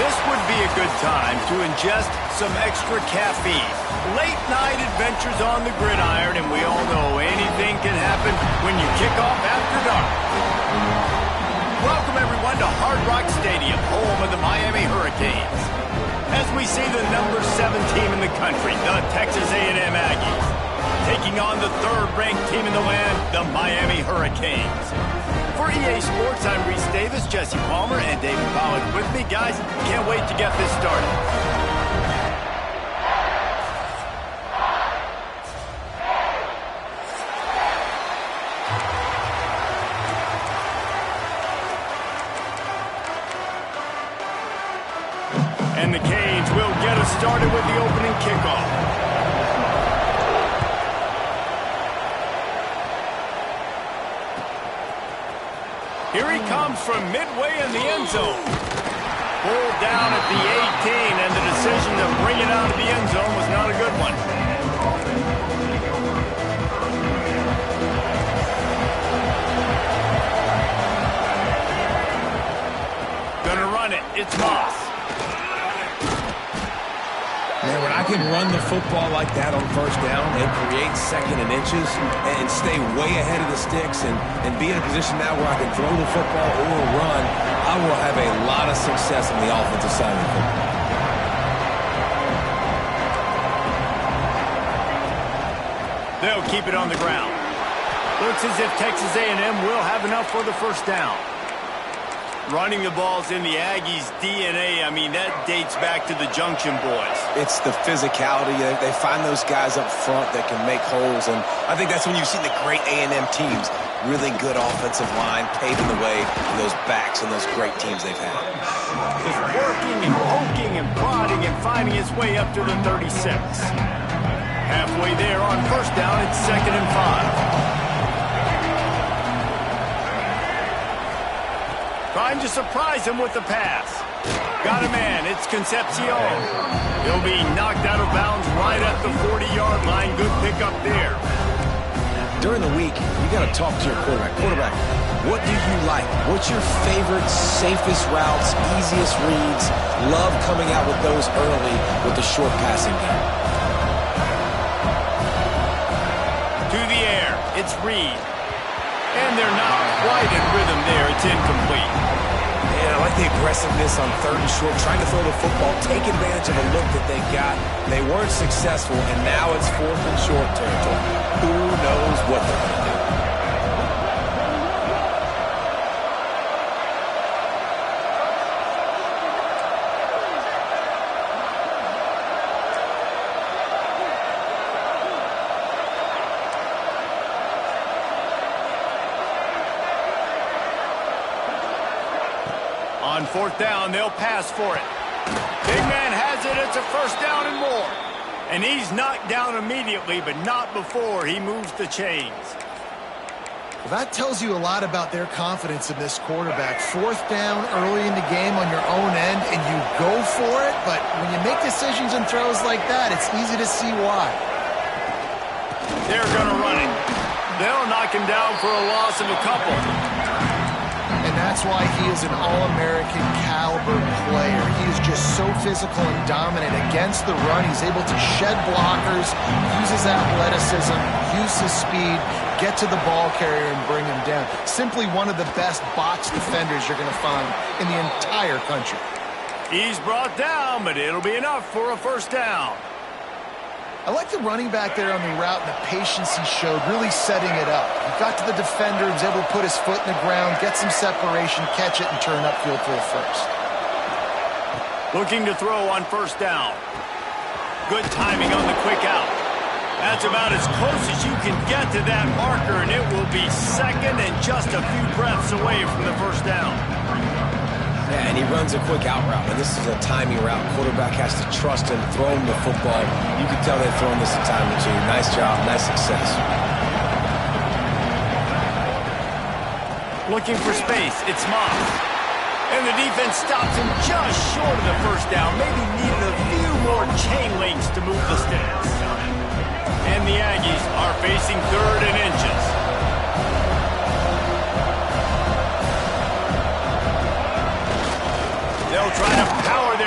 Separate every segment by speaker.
Speaker 1: This would be a good time to ingest some extra caffeine. Late night adventures on the gridiron, and we all know anything can happen when you kick off after dark. Welcome everyone to Hard Rock Stadium, home of the Miami Hurricanes. As we see the number 7 team in the country, the Texas A&M Aggies, taking on the 3rd-ranked team in the land, the Miami Hurricanes. For EA Sports, I'm Reese Davis, Jesse Palmer, and David Pollack with me. Guys, can't wait to get this started. And the Canes will get us started with the opening kickoff. Here he comes from midway in the end zone. Pulled down at the 18, and the decision to bring it out of the end zone was not a good one. Gonna run it. It's Moss.
Speaker 2: Man, when I can run the football like that on first down and create second and inches and stay way ahead of the sticks and be in a position now where I can throw the football or run, I will have a lot of success on the offensive side of the football.
Speaker 1: They'll keep it on the ground. Looks as if Texas A&M will have enough for the first down. Running the ball's in the Aggies' DNA. I mean, that dates back to the Junction Boys.
Speaker 2: It's the physicality. They find those guys up front that can make holes, and I think that's when you've seen the great A&M teams. Really good offensive line, paving the way for those backs and those great teams they've had.
Speaker 1: Just working and poking and prodding and finding his way up to the 36. Halfway there on first down, it's 2nd and 5. Trying to surprise him with the pass. Got a man. It's Concepcion. He'll be knocked out of bounds right at the 40-yard line. Good pickup there.
Speaker 2: During the week, you got to talk to your quarterback. Quarterback, what do you like? What's your favorite, safest routes, easiest reads? Love coming out with those early with the short passing game.
Speaker 1: To the air. It's Reed. And they're not quite in rhythm there. It's incomplete.
Speaker 2: Man, I like the aggressiveness on 3rd and short, trying to throw the football, take advantage of a look that they got. They weren't successful, and now it's 4th and short territory. Who knows what they're going to do?
Speaker 1: On 4th down, they'll pass for it. Big man has it. It's a first down and more. And he's knocked down immediately, but not before he moves the chains.
Speaker 3: Well, that tells you a lot about their confidence in this quarterback. 4th down early in the game on your own end, and you go for it. But when you make decisions and throws like that, it's easy to see why.
Speaker 1: They're going to run it. They'll knock him down for a loss of a couple.
Speaker 3: And that's why he is an All-American caliber player. He is just so physical and dominant against the run. He's able to shed blockers, use his athleticism, use his speed, get to the ball carrier and bring him down. Simply one of the best box defenders you're going to find in the entire country.
Speaker 1: He's brought down, but it'll be enough for a first down.
Speaker 3: I like the running back there on the route and the patience he showed, really setting it up. He got to the defender, was able to put his foot in the ground, get some separation, catch it, and turn upfield for a first.
Speaker 1: Looking to throw on first down. Good timing on the quick out. That's about as close as you can get to that marker, and it will be 2nd and just a few breaths away from the first down.
Speaker 2: Yeah, and he runs a quick out route, and this is a timing route. Quarterback has to trust him, throw him the football. You can tell they've thrown this a time or two. Nice job, nice success.
Speaker 1: Looking for space, it's Moss. And the defense stops him just short of the first down. Maybe needed a few more chain links to move the sticks. And the Aggies are facing 3rd and inches. They'll try to power their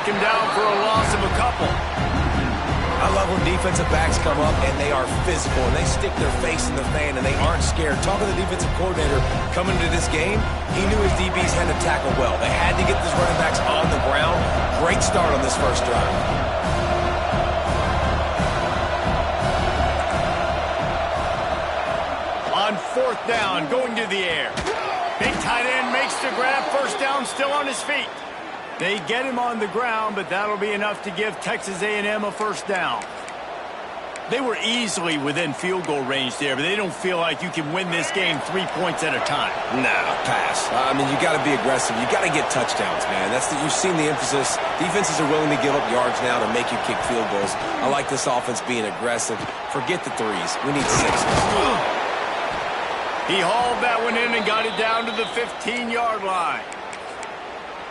Speaker 1: check him down for a loss of a couple.
Speaker 2: I love when defensive backs come up and they are physical and they stick their face in the fan and they aren't scared. Talking to the defensive coordinator coming into this game, he knew his DBs had to tackle well. They had to get these running backs on the ground. Great start on this first drive.
Speaker 1: On fourth down, going to the air. Big tight end makes the grab. First down, still on his feet. They get him on the ground, but that'll be enough to give Texas A&M a first down. They were easily within field goal range there, but they don't feel like you can win this game 3 points at a time.
Speaker 2: Nah, pass. I mean, you got to be aggressive. You got to get touchdowns, man. You've seen the emphasis. Defenses are willing to give up yards now to make you kick field goals. I like this offense being aggressive. Forget the threes. We need sixes.
Speaker 1: He hauled that one in and got it down to the 15-yard line.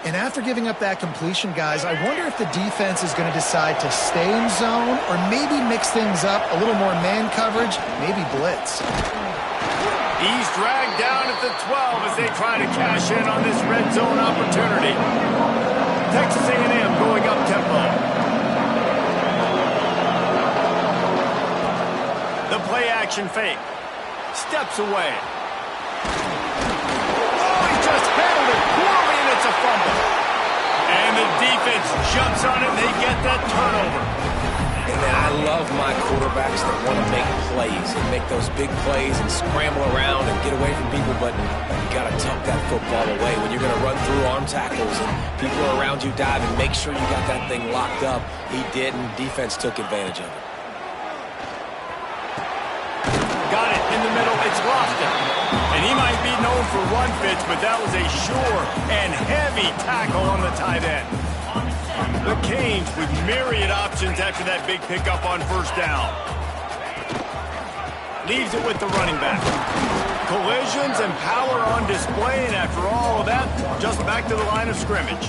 Speaker 3: And after giving up that completion, guys, I wonder if the defense is going to decide to stay in zone or maybe mix things up, a little more man coverage, maybe blitz.
Speaker 1: He's dragged down at the 12 as they try to cash in on this red zone opportunity. Texas A&M going up tempo. The play action fake. Steps away. Oh, he just handled it poorly, and it's a fumble. And the defense jumps on it, and they get that turnover.
Speaker 2: And then I love my quarterbacks that want to make plays and make those big plays and scramble around and get away from people, but you got to tuck that football away. When you're going to run through arm tackles and people are around you diving, make sure you got that thing locked up. He did, and defense took advantage of it.
Speaker 1: Got it in the middle. It's Lofton. And he might be known for one pitch, but that was a sure and heavy tackle on the tight end. The Canes with myriad options after that big pickup on first down. Leaves it with the running back. Collisions and power on display, and after all of that, just back to the line of scrimmage.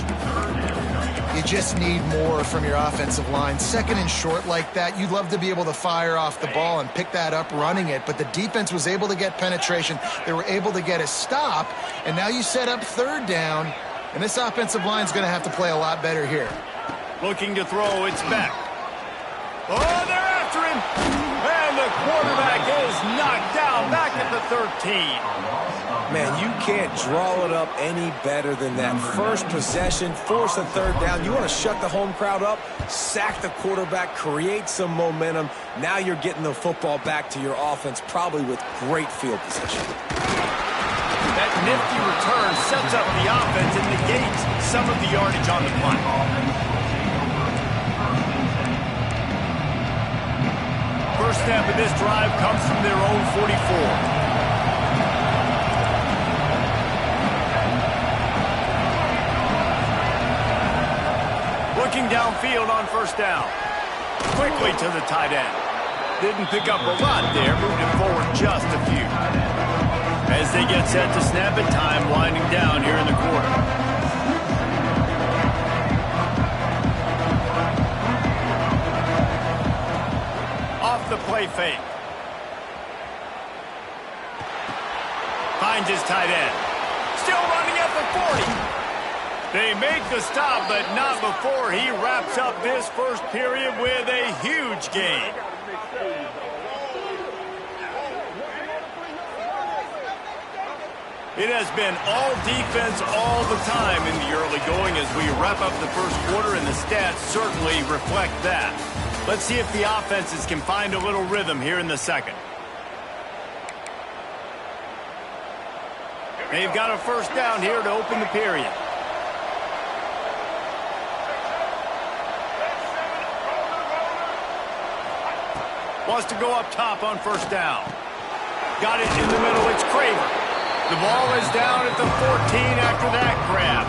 Speaker 3: You just need more from your offensive line. Second and short like that, you'd love to be able to fire off the ball and pick that up running it, but the defense was able to get penetration. They were able to get a stop, and now you set up third down, and this offensive line is going to have to play a lot better here.
Speaker 1: Looking to throw, it's back. Oh, they're after him! And the quarterback is knocked down back at the 13.
Speaker 2: Man, you can't draw it up any better than that. First possession, force a third down. You want to shut the home crowd up, sack the quarterback, create some momentum. Now you're getting the football back to your offense, probably with great field position.
Speaker 1: That nifty return sets up the offense and negates some of the yardage on the punt. First step of this drive comes from their own 44. Looking downfield on first down. Quickly to the tight end. Didn't pick up a lot there, moved it forward just a few. As they get set to snap it, time winding down here in the quarter. Off the play fake. Finds his tight end. Still running at the 40. They make the stop, but not before he wraps up this first period with a huge gain. It has been all defense all the time in the early going as we wrap up the first quarter, and the stats certainly reflect that. Let's see if the offenses can find a little rhythm here in the second. They've got a first down here to open the period. Wants to go up top on first down. Got it in the middle. It's Craver. The ball is down at the 14 after that grab.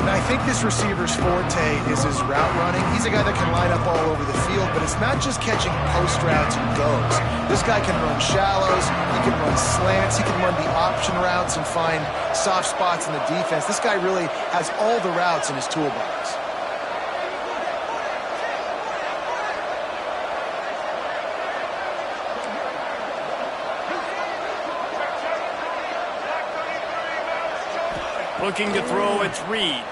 Speaker 3: And I think this receiver's forte is his route running. He's a guy that can line up all over the field, but it's not just catching post routes and goes. This guy can run shallows. He can run slants. He can run the option routes and find soft spots in the defense. This guy really has all the routes in his toolbox.
Speaker 1: Looking to throw, it's Reed.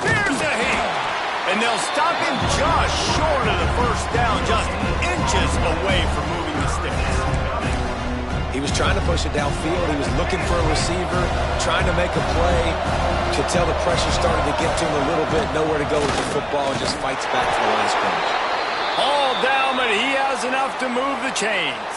Speaker 1: Here's a hit. And they'll stop him just short of the first down, just inches away from moving the sticks.
Speaker 2: He was trying to push it downfield. He was looking for a receiver, trying to make a play. Could tell the pressure started to get to him a little bit. Nowhere to go with the football, and just fights back for the line of scrimmage.
Speaker 1: All down, but he has enough to move the chains.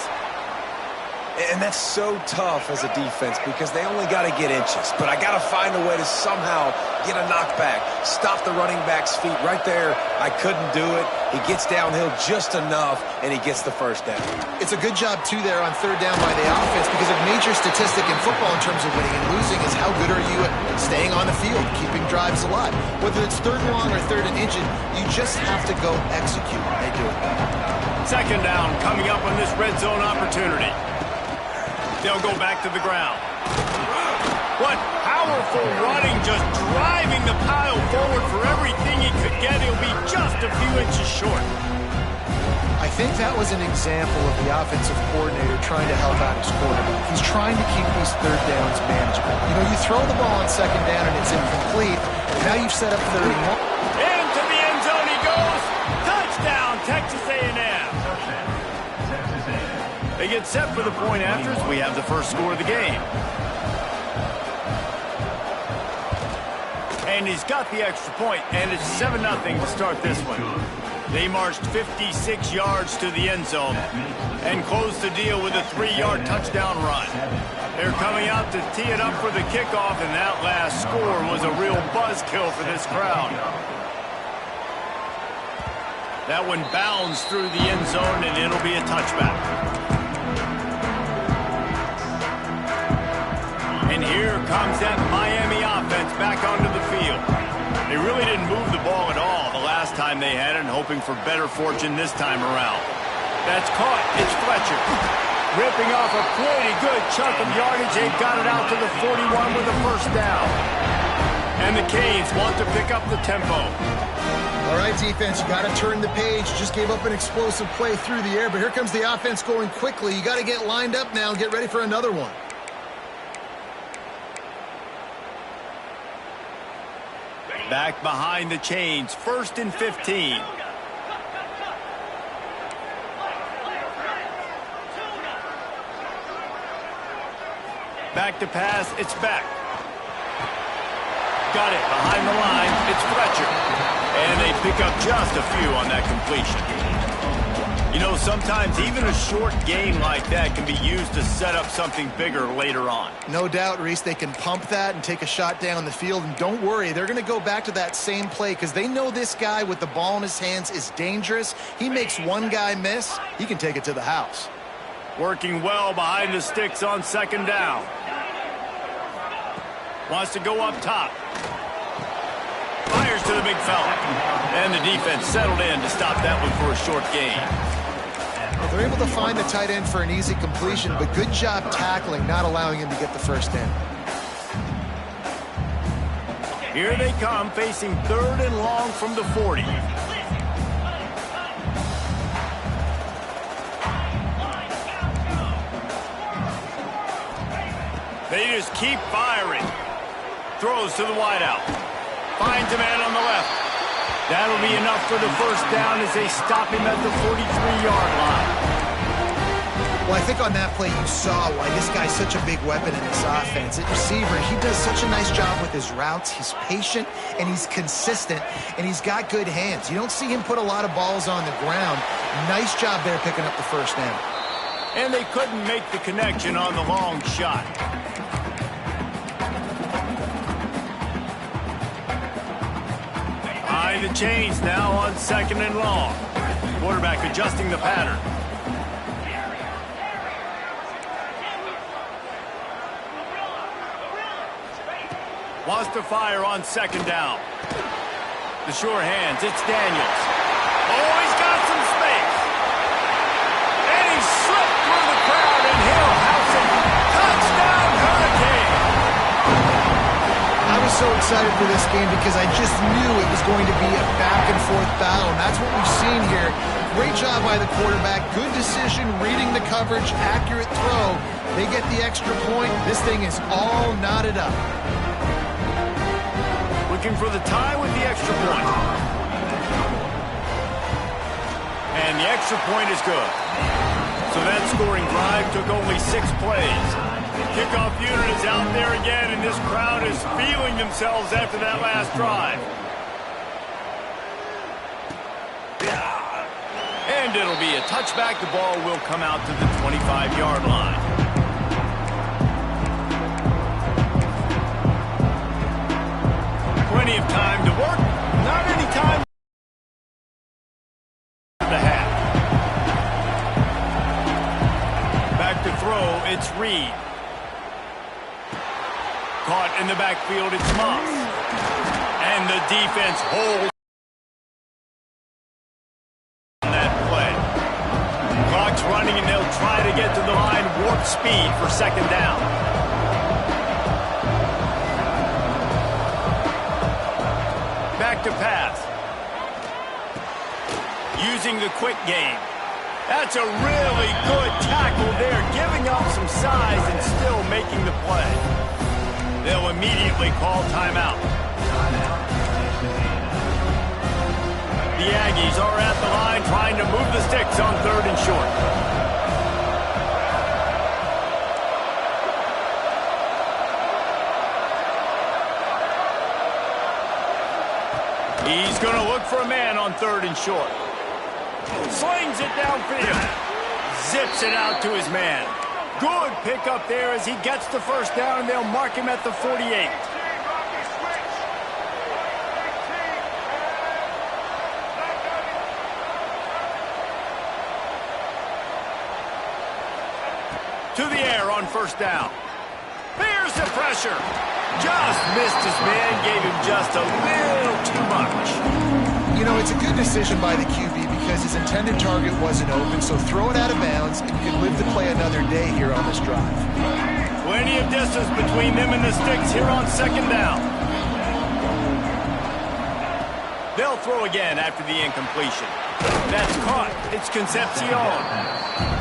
Speaker 2: And that's so tough as a defense because they only got to get inches. But I got to find a way to somehow get a knockback, stop the running back's feet. Right there, I couldn't do it. He gets downhill just enough, and he gets the first down.
Speaker 3: It's a good job, too, there on third down by the offense, because a major statistic in football in terms of winning and losing is how good are you at staying on the field, keeping drives alive. Whether it's third and long or third and inches, you just have to go execute. They do it.
Speaker 1: Second down coming up on this red zone opportunity. They'll go back to the ground. What powerful running, just driving the pile forward for everything he could get. He'll be just a few inches short.
Speaker 3: I think that was an example of the offensive coordinator trying to help out his quarterback. He's trying to keep these third downs manageable. You know, you throw the ball on second down and it's incomplete. Now you've set up third and long.
Speaker 1: Into the end zone he goes. Touchdown, Texas A&M. They get set for the point after as we have the first score of the game. And he's got the extra point, and it's 7-0 to start this one. They marched 56 yards to the end zone and closed the deal with a 3-yard touchdown run. They're coming out to tee it up for the kickoff, and that last score was a real buzzkill for this crowd. That one bounds through the end zone, and it'll be a touchback. And here comes that Miami offense back onto the field. They really didn't move the ball at all the last time they had it, and hoping for better fortune this time around. That's caught. It's Fletcher. Ripping off a pretty good chunk of yardage. They got it out to the 41 with a first down. And the Canes want to pick up the tempo.
Speaker 3: All right, defense, you got to turn the page. Just gave up an explosive play through the air, but here comes the offense going quickly. You got to get lined up now and get ready for another one.
Speaker 1: Back behind the chains, 1st and 15. Back to pass, it's back. Got it behind the line, it's Fletcher. And they pick up just a few on that completion. You know, sometimes even a short gain like that can be used to set up something bigger later on.
Speaker 3: No doubt, Reese, they can pump that and take a shot down the field. And don't worry, they're going to go back to that same play because they know this guy with the ball in his hands is dangerous. He makes one guy miss, he can take it to the house.
Speaker 1: Working well behind the sticks on second down. Wants to go up top. Fires to the big fella. And the defense settled in to stop that one for a short gain.
Speaker 3: They're able to find the tight end for an easy completion, but good job tackling, not allowing him to get the first down.
Speaker 1: Here they come, facing 3rd and long from the 40. They just keep firing. Throws to the wideout. Finds a man on the left. That'll be enough for the first down as they stop him at the 43-yard line.
Speaker 3: Well, I think on that play you saw why this guy's such a big weapon in this offense. At receiver, he does such a nice job with his routes. He's patient, and he's consistent, and he's got good hands. You don't see him put a lot of balls on the ground. Nice job there picking up the first down.
Speaker 1: And they couldn't make the connection on the long shot. The chains now on 2nd and long. Quarterback adjusting the pattern. Wants to fire on 2nd down. The sure hands, it's Daniels. Oh, he's got some space. And he slipped through the crowd, and he'll have some touchdown Hurricane.
Speaker 3: I was so excited for this game because I just knew it was going to be a back-and-forth battle, and that's what we've seen here. Great job by the quarterback. Good decision, reading the coverage, accurate throw. They get the extra point. This thing is all knotted up.
Speaker 1: Looking for the tie with the extra point. And the extra point is good. So that scoring drive took only 6 plays. Kickoff unit is out there again, and this crowd is feeling themselves after that last drive. And it'll be a touchback. The ball will come out to the 25-yard line. Plenty of time to work. Not any time for the half. Back to throw, it's Reed. Caught in the backfield, it's Moss. And the defense holds on that play. Clock's running, and they'll try to get to the line, warp speed for second down. Back to pass. Using the quick game. That's a really good tackle there, giving up some size and still making the play. They'll immediately call timeout. The Aggies are at the line trying to move the sticks on 3rd and short. He's going to look for a man on 3rd and short. Slings it downfield. Zips it out to his man. Good pickup there as he gets the first down, and they'll mark him at the 48. To the air on first down. There's the pressure. Just missed his man, gave him just a little too much.
Speaker 3: You know, it's a good decision by the QB because his intended target wasn't open, so throw it out of bounds, and you can live to play another day here on this drive.
Speaker 1: Plenty of distance between them and the sticks here on second down. They'll throw again after the incompletion. That's caught. It's Concepcion.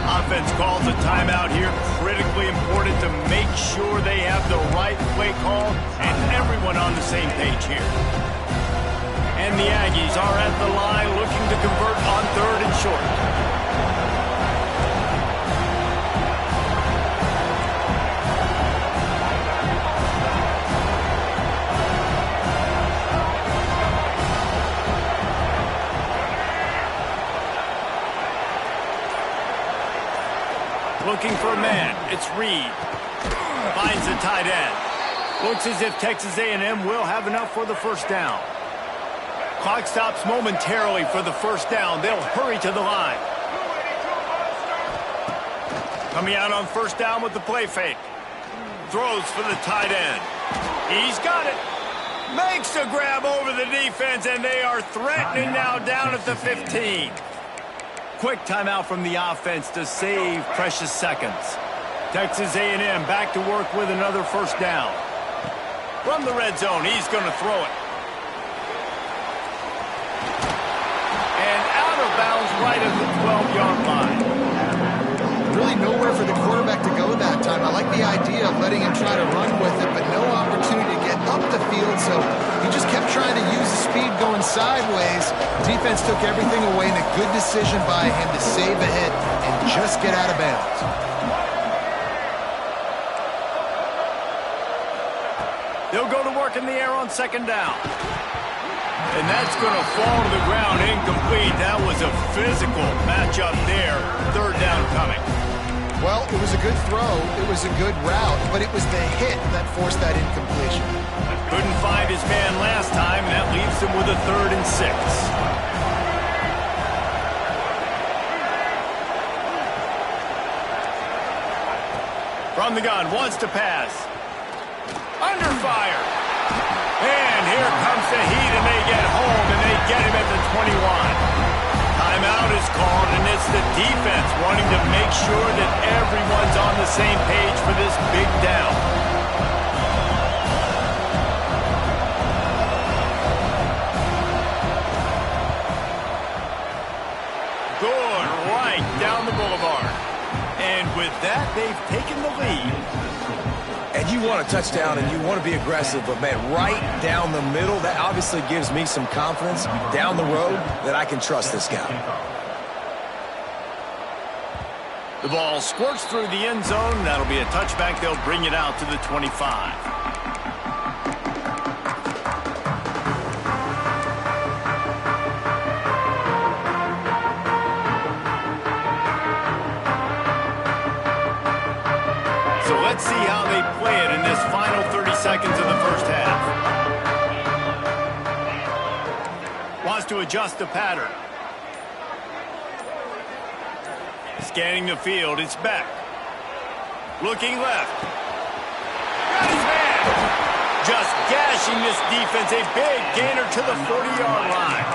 Speaker 1: Offense calls a timeout here. Critically important to make sure they have the right play call and everyone on the same page here. And the Aggies are at the line looking to convert on 3rd and short. Looking for a man. It's Reed. Finds the tight end. Looks as if Texas A&M will have enough for the first down. Clock stops momentarily for the first down. They'll hurry to the line. Coming out on first down with the play fake. Throws for the tight end. He's got it. Makes a grab over the defense, and they are threatening now down at the 15. Quick timeout from the offense to save precious seconds. Texas A&M back to work with another first down. From the red zone, he's going to throw it. And out of bounds right at the 12-yard line.
Speaker 3: Really nowhere for the quarterback to go that time. I like the idea of letting him try to run with it, but no opportunity to get up the field, so he just kept trying to use the speed going sideways. Defense took everything away, and a good decision by him to save a hit and just get out of bounds.
Speaker 1: They'll go to work in the air on second down. And that's going to fall to the ground incomplete. That was a physical matchup there. 3rd down coming.
Speaker 3: Well, it was a good throw. It was a good route, but it was the hit that forced that incompletion.
Speaker 1: Couldn't find his man last time, and that leaves him with a 3rd and 6. From the gun, wants to pass. Under fire. And here comes the heat, and they get home, and they get him at the 21. Timeout is called, and it's the defense wanting to make sure that everyone's on the same page for this big down. Good right down the boulevard. And with that, they've taken the lead.
Speaker 2: And you want a touchdown and you want to be aggressive, but, man, right down the middle, that obviously gives me some confidence down the road that I can trust this guy.
Speaker 1: The ball squirts through the end zone. That'll be a touchback. They'll bring it out to the 25. So let's see how they play it in this final 30 seconds of the first half. Wants to adjust the pattern. Scanning the field, it's back. Looking left. Got his man. Just gashing this defense. A big gainer to the 40-yard line.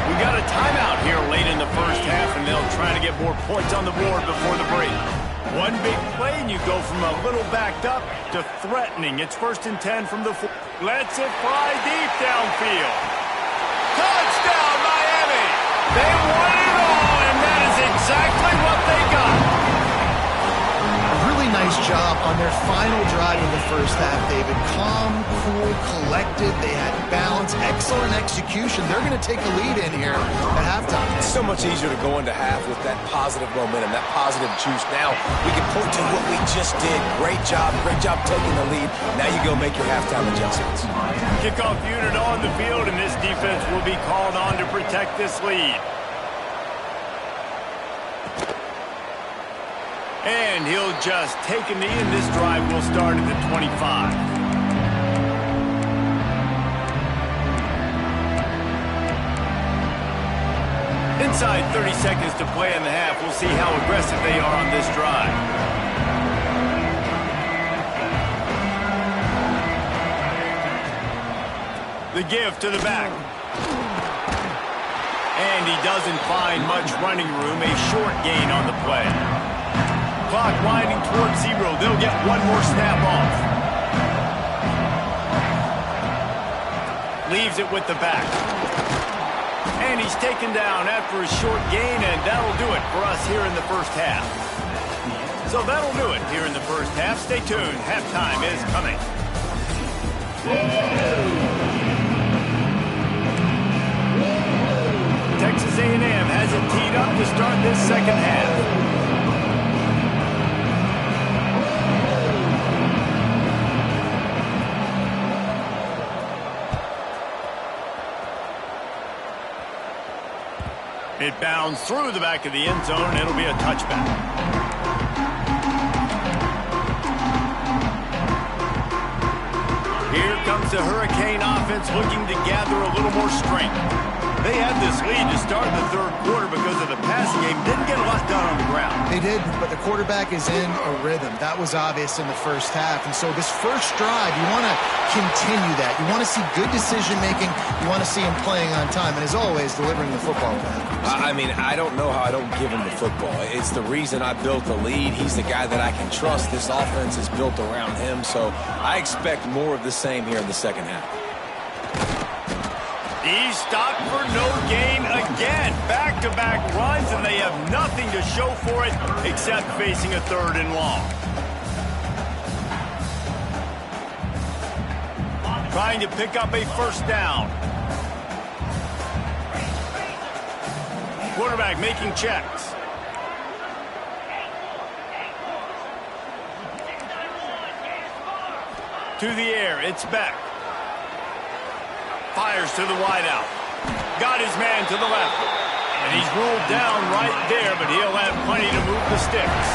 Speaker 1: We got a timeout here late in the first half, and they'll try to get more points on the board before the break. One big play, and you go from a little backed up to threatening. It's 1st and 10 from the 4. Lets it fly deep downfield. Touchdown, Miami! They won it all, and that is exactly what they got.
Speaker 3: A really nice job on their final drive of the first half, David. Calm, cool, collected. They had balance, excellent execution. They're going to take a lead in here at halftime.
Speaker 2: It's so much easier to go into half with that positive momentum, that positive juice. Now we can point to what we just did. Great job taking the lead. Now you go make your halftime adjustments.
Speaker 1: Kickoff unit on the field, and this defense will be called on to protect this lead. And he'll just take a knee, and this drive will start at the 25. Inside 30 seconds to play in the half. We'll see how aggressive they are on this drive. The give to the back. And he doesn't find much running room. A short gain on the play. Clock winding towards 0. They'll get one more snap off. Leaves it with the back. And he's taken down after a short gain, and that'll do it for us here in the first half. So that'll do it here in the first half. Stay tuned. Halftime is coming. Texas A&M has it teed up to start this second half. It bounds through the back of the end zone. It'll be a touchback. Here comes the Hurricane offense looking to gather a little more strength. They had this lead to start the third quarter because of the passing game. Didn't get a lot done on the ground.
Speaker 3: They did, but the quarterback is in a rhythm. That was obvious in the first half. And so this first drive, you want to continue that. You want to see good decision-making. You want to see him playing on time. And as always, delivering the football back.
Speaker 2: I mean, I don't know how I don't give him the football. It's the reason I built the lead. He's the guy that I can trust. This offense is built around him. So I expect more of the same here in the second half.
Speaker 1: He's stopped for no gain again. Back-to-back runs, and they have nothing to show for it except facing a 3rd and long. Trying to pick up a first down. Quarterback making checks. To the air, it's back. Fires to the wideout. Got his man to the left. And he's ruled down right there, but he'll have plenty to move the sticks.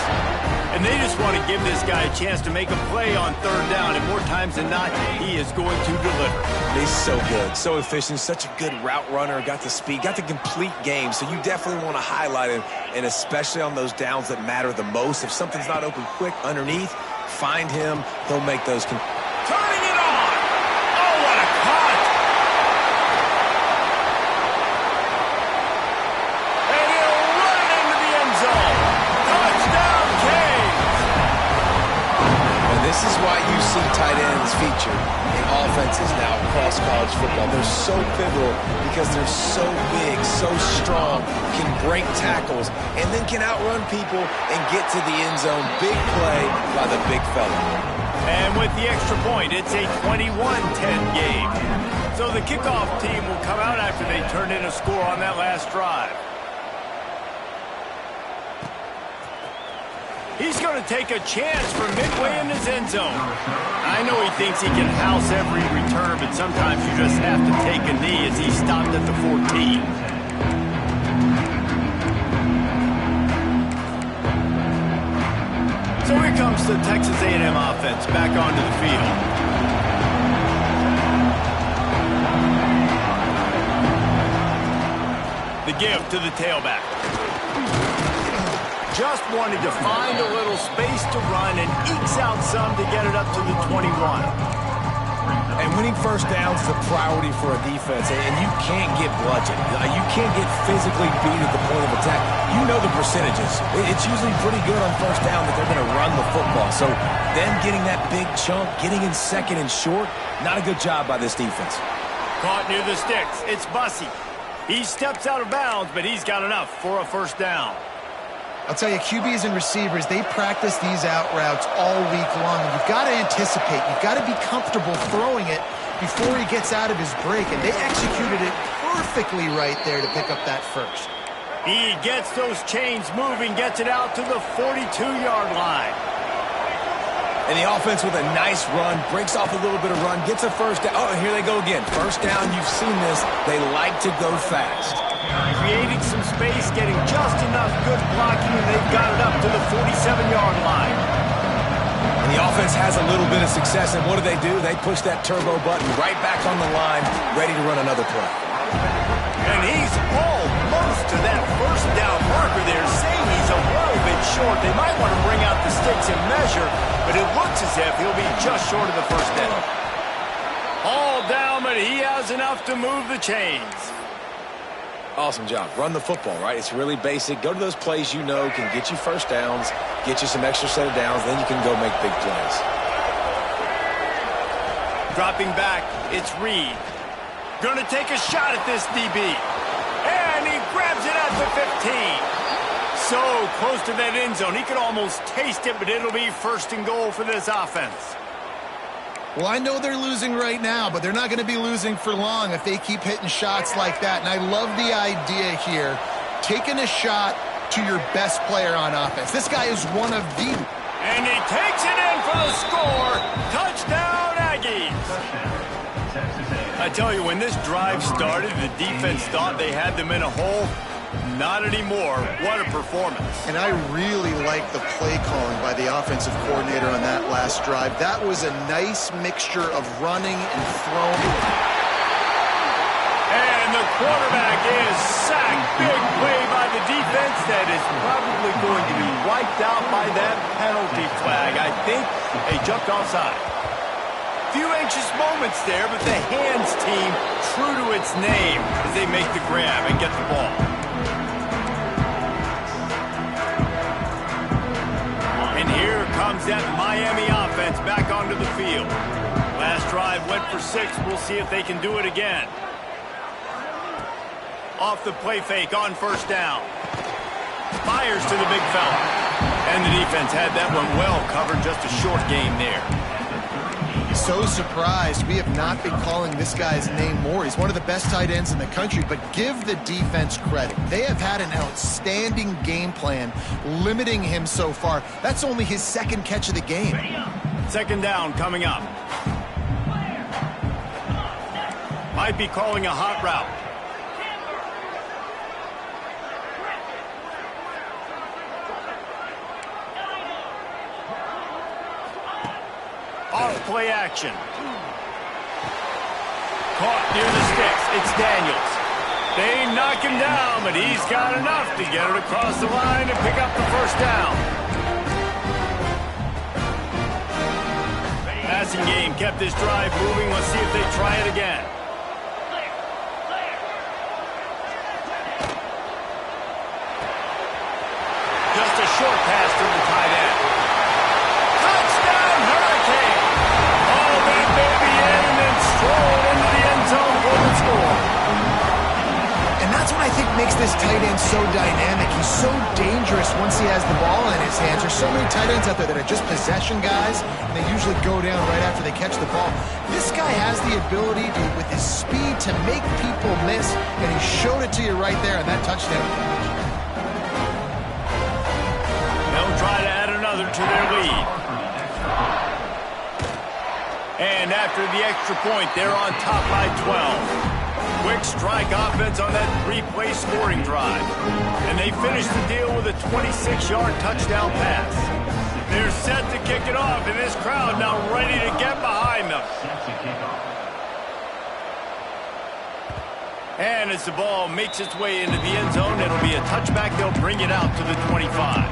Speaker 1: And they just want to give this guy a chance to make a play on 3rd down, and more times than not, he is going to deliver.
Speaker 2: He's so good, so efficient, such a good route runner, got the speed, got the complete game, so you definitely want to highlight him, and especially on those downs that matter the most. If something's not open quick underneath, find him, he'll make those.
Speaker 1: Turning it on! Oh, what a cut! And he'll run it into the end zone. Touchdown, Canes!
Speaker 2: And this is why you see tight ends featured in offenses now across college football. They're so pivotal because they're so big, so strong, can break tackles, and then can outrun people and get to the end zone. Big play by the big fella.
Speaker 1: And with the extra point, it's a 21-10 game. So the kickoff team will come out after they turn in a score on that last drive. He's going to take a chance from midway in his end zone. I know he thinks he can house every return, but sometimes you just have to take a knee as he stopped at the 14. So here comes the Texas A&M offense back onto the field. The give to the tailback. Just wanted to find a little space to run and ekes out some to get it up to the 21.
Speaker 2: And winning first downs is a priority for a defense, and you can't get bludgeoned. You can't get physically beat at the point of attack. You know the percentages. It's usually pretty good on first down that they're going to run the football. So them getting that big chunk, getting in second and short, not a good job by this defense.
Speaker 1: Caught near the sticks. It's Bussey. He steps out of bounds, but he's got enough for a first down.
Speaker 3: I'll tell you, QBs and receivers, they practice these out routes all week long. And you've got to anticipate. You've got to be comfortable throwing it before he gets out of his break. And they executed it perfectly right there to pick up that first.
Speaker 1: He gets those chains moving, gets it out to the 42-yard line.
Speaker 2: And the offense with a nice run, breaks off a little bit of run, gets a first down. Oh, here they go again. First down, you've seen this. They like to go fast.
Speaker 1: Creating some space, getting just enough good blocking, and they've got it up to the 47-yard line.
Speaker 2: And the offense has a little bit of success, and what do? They push that turbo button right back on the line, ready to run another play.
Speaker 1: And he's almost to that first down marker there, saying he's a little bit short. They might want to bring out the sticks and measure, but it looks as if he'll be just short of the first down. All down, but he has enough to move the chains.
Speaker 2: Awesome job. Run the football, right? It's really basic. Go to those plays you know can get you first downs, get you some extra set of downs, then you can go make big plays.
Speaker 1: Dropping back, it's Reed. Going to take a shot at this DB. And he grabs it at the 15. So close to that end zone. He could almost taste it, but it'll be first and goal for this offense.
Speaker 3: Well, I know they're losing right now, but they're not going to be losing for long if they keep hitting shots like that. And I love the idea here, taking a shot to your best player on offense. This guy is one of the...
Speaker 1: And he takes it in for the score. Touchdown, Aggies. I tell you, when this drive started, the defense thought they had them in a hole. Not anymore. What a performance.
Speaker 3: And I really like the play calling by the offensive coordinator on that last drive. That was a nice mixture of running and throwing.
Speaker 1: And the quarterback is sacked. Big play by the defense that is probably going to be wiped out by that penalty flag. I think they jumped offside. Few anxious moments there, but the hands team true to its name as they make the grab and get the ball. And here comes that Miami offense back onto the field. Last drive went for 6. We'll see if they can do it again. Off the play fake on first down. Fires to the big fella. And the defense had that one well covered. Just a short game there.
Speaker 3: So surprised we have not been calling this guy's name more. He's one of the best tight ends in the country, but give the defense credit. They have had an outstanding game plan limiting him so far. That's only his second catch of the game.
Speaker 1: Second down coming up. Might be calling a hot route. Off play action. Caught near the sticks. It's Daniels. They knock him down, but he's got enough to get it across the line and pick up the first down. Passing game kept this drive moving. Let's see if they try it again. Just a short pass to the tight end. Touchdown, Hurricane! Oh, that baby in and then strolled into the end zone for the score.
Speaker 3: And that's what I think makes this tight end so dynamic. He's so dangerous once he has the ball in his hands. There's so many tight ends out there that are just possession guys, and they usually go down right after they catch the ball. This guy has the ability to, with his speed, to make people miss, and he showed it to you right there on that touchdown.
Speaker 1: They'll try to add another to their lead. And after the extra point, they're on top by 12. Quick strike offense on that three-play scoring drive. And they finish the deal with a 26-yard touchdown pass. They're set to kick it off, and this crowd now ready to get behind them. And as the ball makes its way into the end zone, it'll be a touchback. They'll bring it out to the 25.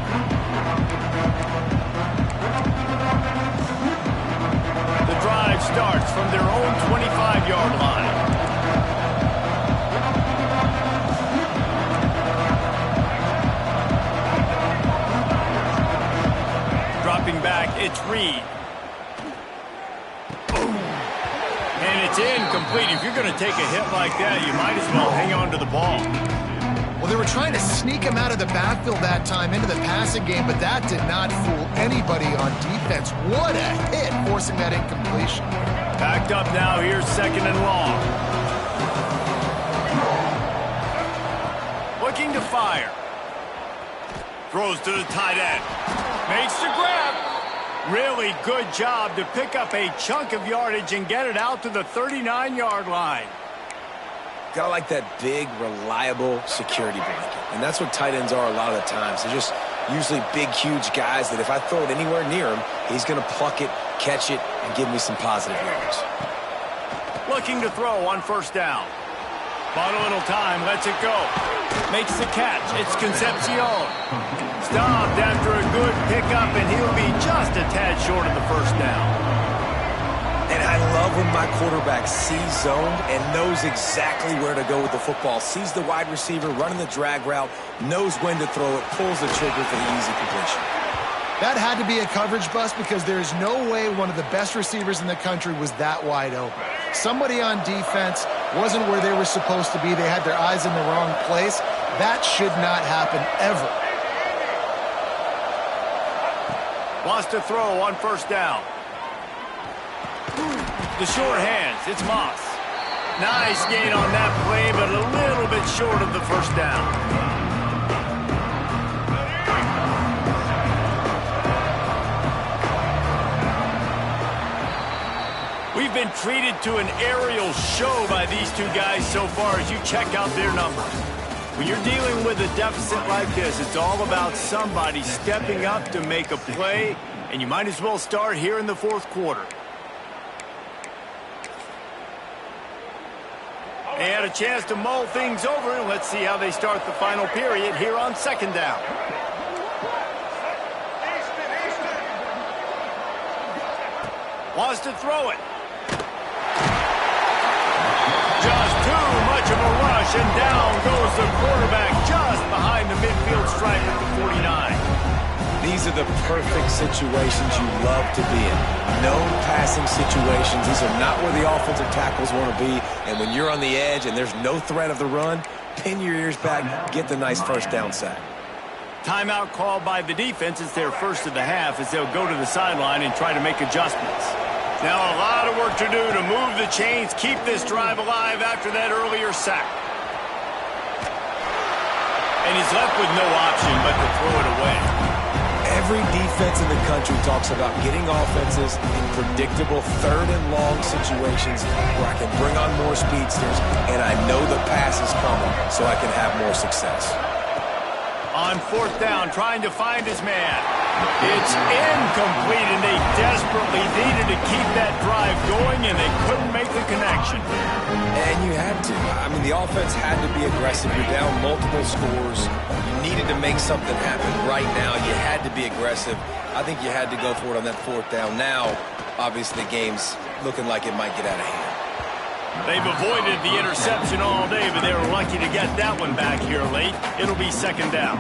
Speaker 1: The drive starts from their own 25-yard line. Dropping back, it's Reed. And it's incomplete. If you're going to take a hit like that, you might as well hang on to the ball.
Speaker 3: Well, they were trying to sneak him out of the backfield that time into the passing game, but that did not fool anybody on defense. What a hit, forcing that incompletion.
Speaker 1: Backed up now, here's second and long. Looking to fire. Throws to the tight end. Makes the grab. Really good job to pick up a chunk of yardage and get it out to the 39-yard line.
Speaker 2: Gotta like that big, reliable security blanket. And that's what tight ends are a lot of the times. They're just usually big, huge guys that if I throw it anywhere near him, he's going to pluck it, catch it, and give me some positive yards.
Speaker 1: Looking to throw on first down. Bought a little time, lets it go. Makes the catch. It's Concepcion. Stopped after a good pickup, and he'll be just a tad short of the first down.
Speaker 2: And I love when my quarterback sees zone and knows exactly where to go with the football. Sees the wide receiver running the drag route, knows when to throw it, pulls the trigger for the easy completion.
Speaker 3: That had to be a coverage bust because there's no way one of the best receivers in the country was that wide open. Somebody on defense wasn't where they were supposed to be. They had their eyes in the wrong place. That should not happen ever.
Speaker 1: Wants to throw on first down. The short hands, it's Moss. Nice gain on that play, but a little bit short of the first down. We've been treated to an aerial show by these two guys so far as you check out their numbers. When you're dealing with a deficit like this, it's all about somebody stepping up to make a play, and you might as well start here in the fourth quarter. They had a chance to mull things over, and let's see how they start the final period here on second down. Wants to throw it. Just too much of a rush, and down goes the quarterback just behind the midfield stripe at the 49.
Speaker 2: These are the perfect situations you love to be in. No passing situations. These are not where the offensive tackles want to be. And when you're on the edge and there's no threat of the run, pin your ears back, get the nice first down sack.
Speaker 1: Timeout called by the defense. It's their first of the half as they'll go to the sideline and try to make adjustments. Now a lot of work to do to move the chains, keep this drive alive after that earlier sack. And he's left with no option but to throw it away.
Speaker 2: Every defense in the country talks about getting offenses in predictable third and long situations where I can bring on more speedsters and I know the pass is coming so I can have more success.
Speaker 1: On fourth down, trying to find his man. It's incomplete, and they desperately needed to keep that drive going, and they couldn't make the connection.
Speaker 2: And you had to. I mean, the offense had to be aggressive. You're down multiple scores. You needed to make something happen right now. You had to be aggressive. I think you had to go for it on that fourth down. Now, obviously, the game's looking like it might get out of hand.
Speaker 1: They've avoided the interception all day, but they were lucky to get that one back here late. It'll be second down.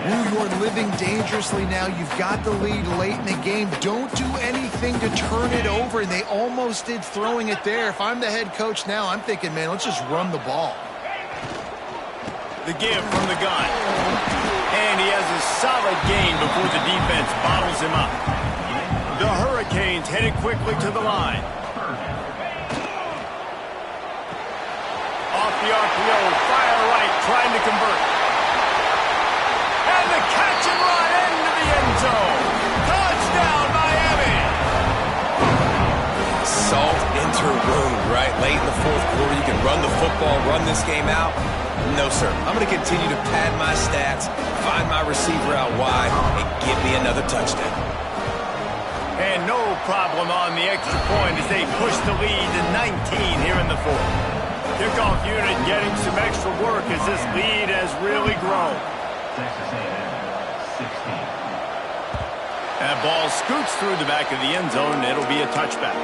Speaker 3: Ooh, you're living dangerously now. You've got the lead late in the game. Don't do anything to turn it over, and they almost did throwing it there. If I'm the head coach now, I'm thinking, man, let's just run the ball.
Speaker 1: The give from the gun. And he has a solid gain before the defense bottles him up. The Hurricanes headed quickly to the line. Off the RPO, fire right, trying to convert. And the catch and run into the end zone.
Speaker 2: late in the fourth quarter, you can run the football, run this game out. No, sir. I'm going to continue to pad my stats, find my receiver out wide, and give me another touchdown.
Speaker 1: And no problem on the extra point as they push the lead to 19 here in the fourth. Kickoff unit getting some extra work as this lead has really grown.
Speaker 4: Texas A&M, 16.
Speaker 1: That ball scoots through the back of the end zone, and it'll be a touchback.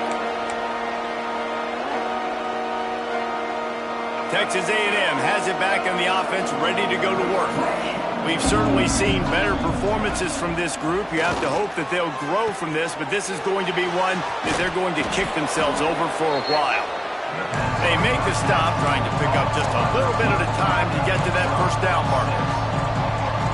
Speaker 1: Texas A&M has it back on the offense, ready to go to work. We've certainly seen better performances from this group. You have to hope that they'll grow from this, but this is going to be one that they're going to kick themselves over for a while. They make the stop, trying to pick up just a little bit at a time to get to that first down marker.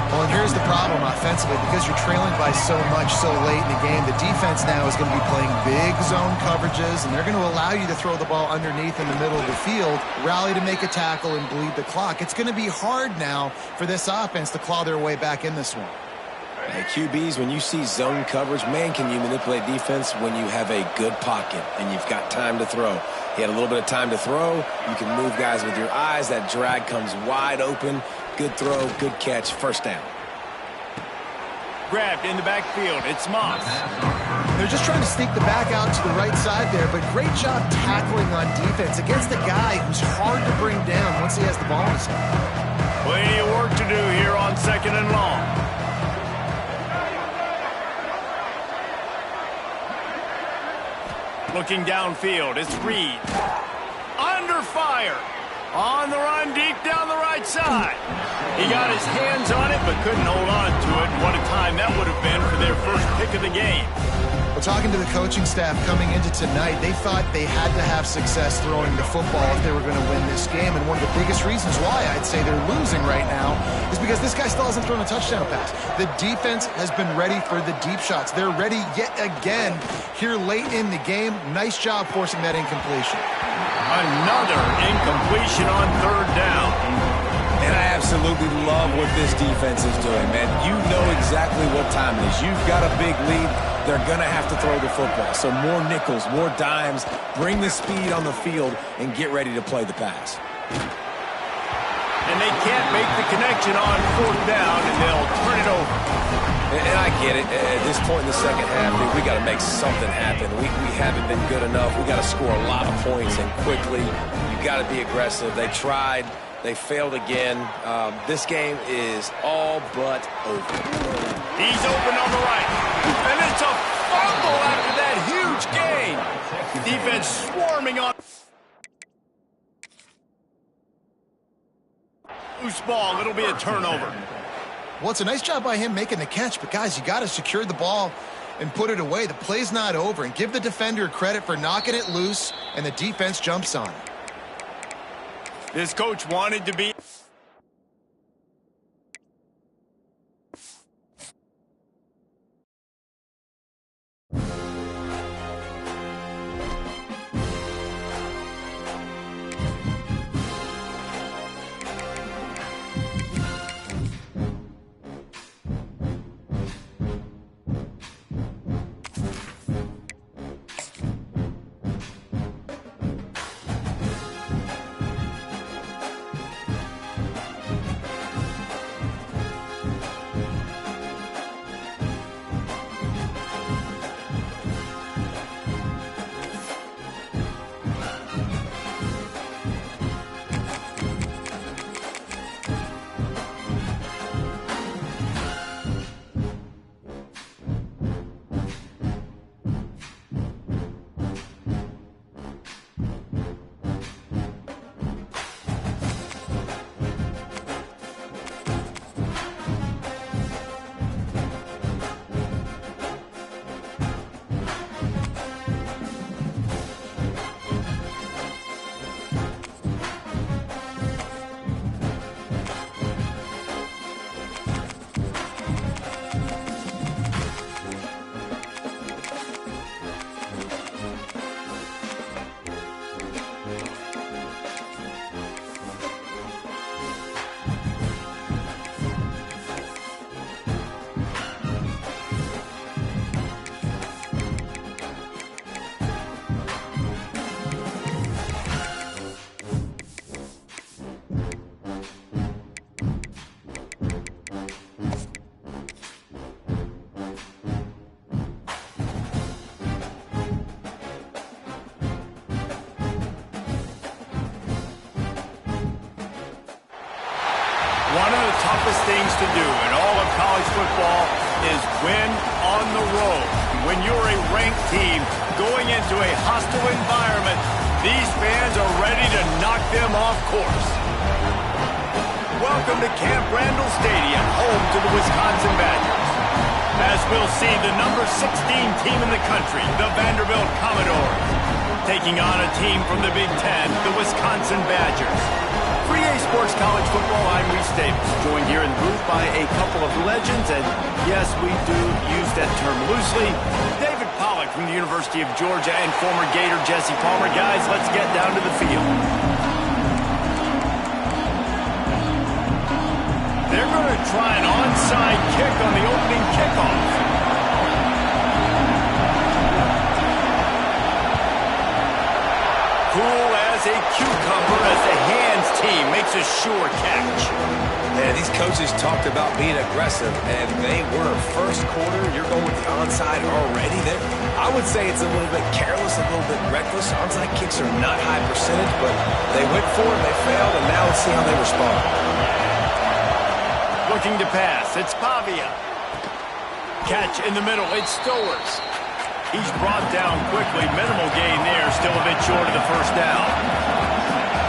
Speaker 3: Well, and here's the problem offensively. Because you're trailing by so much so late in the game, the defense now is going to be playing big zone coverages, and they're going to allow you to throw the ball underneath in the middle of the field, rally to make a tackle, and bleed the clock. It's going to be hard now for this offense to claw their way back in this one.
Speaker 2: Hey, QBs, when you see zone coverage, man, can you manipulate defense when you have a good pocket and you've got time to throw. He had a little bit of time to throw. You can move guys with your eyes. That drag comes wide open. Good throw, good catch, first down.
Speaker 1: Grabbed in the backfield. It's Moss.
Speaker 3: They're just trying to sneak the back out to the right side there, but great job tackling on defense against the guy who's hard to bring down once he has the ball in his hand.
Speaker 1: Plenty of work to do here on 2nd and long. Looking downfield, it's Reed. Under fire. On the run, deep down the right side. He got his hands on it, but couldn't hold on to it. What a time that would have been for their first pick of the game.
Speaker 3: Well, talking to the coaching staff coming into tonight, they thought they had to have success throwing the football if they were going to win this game. And one of the biggest reasons why I'd say they're losing right now is because this guy still hasn't thrown a touchdown pass. The defense has been ready for the deep shots. They're ready yet again here late in the game. Nice job forcing that incompletion.
Speaker 1: Another incompletion on 3rd down.
Speaker 2: And I absolutely love what this defense is doing, man. You know exactly what time it is. You've got a big lead. They're going to have to throw the football. So more nickels, more dimes, bring the speed on the field, and get ready to play the pass.
Speaker 1: And they can't make the connection on 4th down, and they'll turn it over.
Speaker 2: And I get it. At this point in the second half, we got to make something happen. We haven't been good enough. We got to score a lot of points, and quickly. You got to be aggressive. They tried. They failed again. This game is all but over.
Speaker 1: He's open on the right. And it's a fumble after that huge gain. Defense swarming on. Loose ball. It'll be a turnover.
Speaker 3: Well, it's a nice job by him making the catch, but guys, you got to secure the ball and put it away. The play's not over, and give the defender credit for knocking it loose, and the defense jumps on it.
Speaker 1: This coach wanted to be... toughest things to do in all of college football is win on the road. When you're a ranked team going into a hostile environment, these fans are ready to knock them off course. Welcome to Camp Randall Stadium, home to the Wisconsin Badgers. As we'll see, the number 16 team in the country, the Vanderbilt Commodores, taking on a team from the Big Ten, the Wisconsin Badgers. For EA Sports College Football, I'm Reese Davis, joined here in the booth by a couple of legends, and yes, we do use that term loosely. David Pollack from the University of Georgia and former Gator Jesse Palmer. Guys, let's get down to the field. They're going to try an onside kick on the opening kickoff. Cool as a cucumber as the hands team makes a sure catch.
Speaker 2: Man, these coaches talked about being aggressive, and they were. First quarter, you're going with the onside already. I would say it's a little bit careless, a little bit reckless. Onside kicks are not high percentage, but they went for it, they failed, and now let's see how they respond.
Speaker 1: Looking to pass, it's Pavia. Catch in the middle, it's Stowers. He's brought down quickly. Minimal gain there, still a bit short of the first down.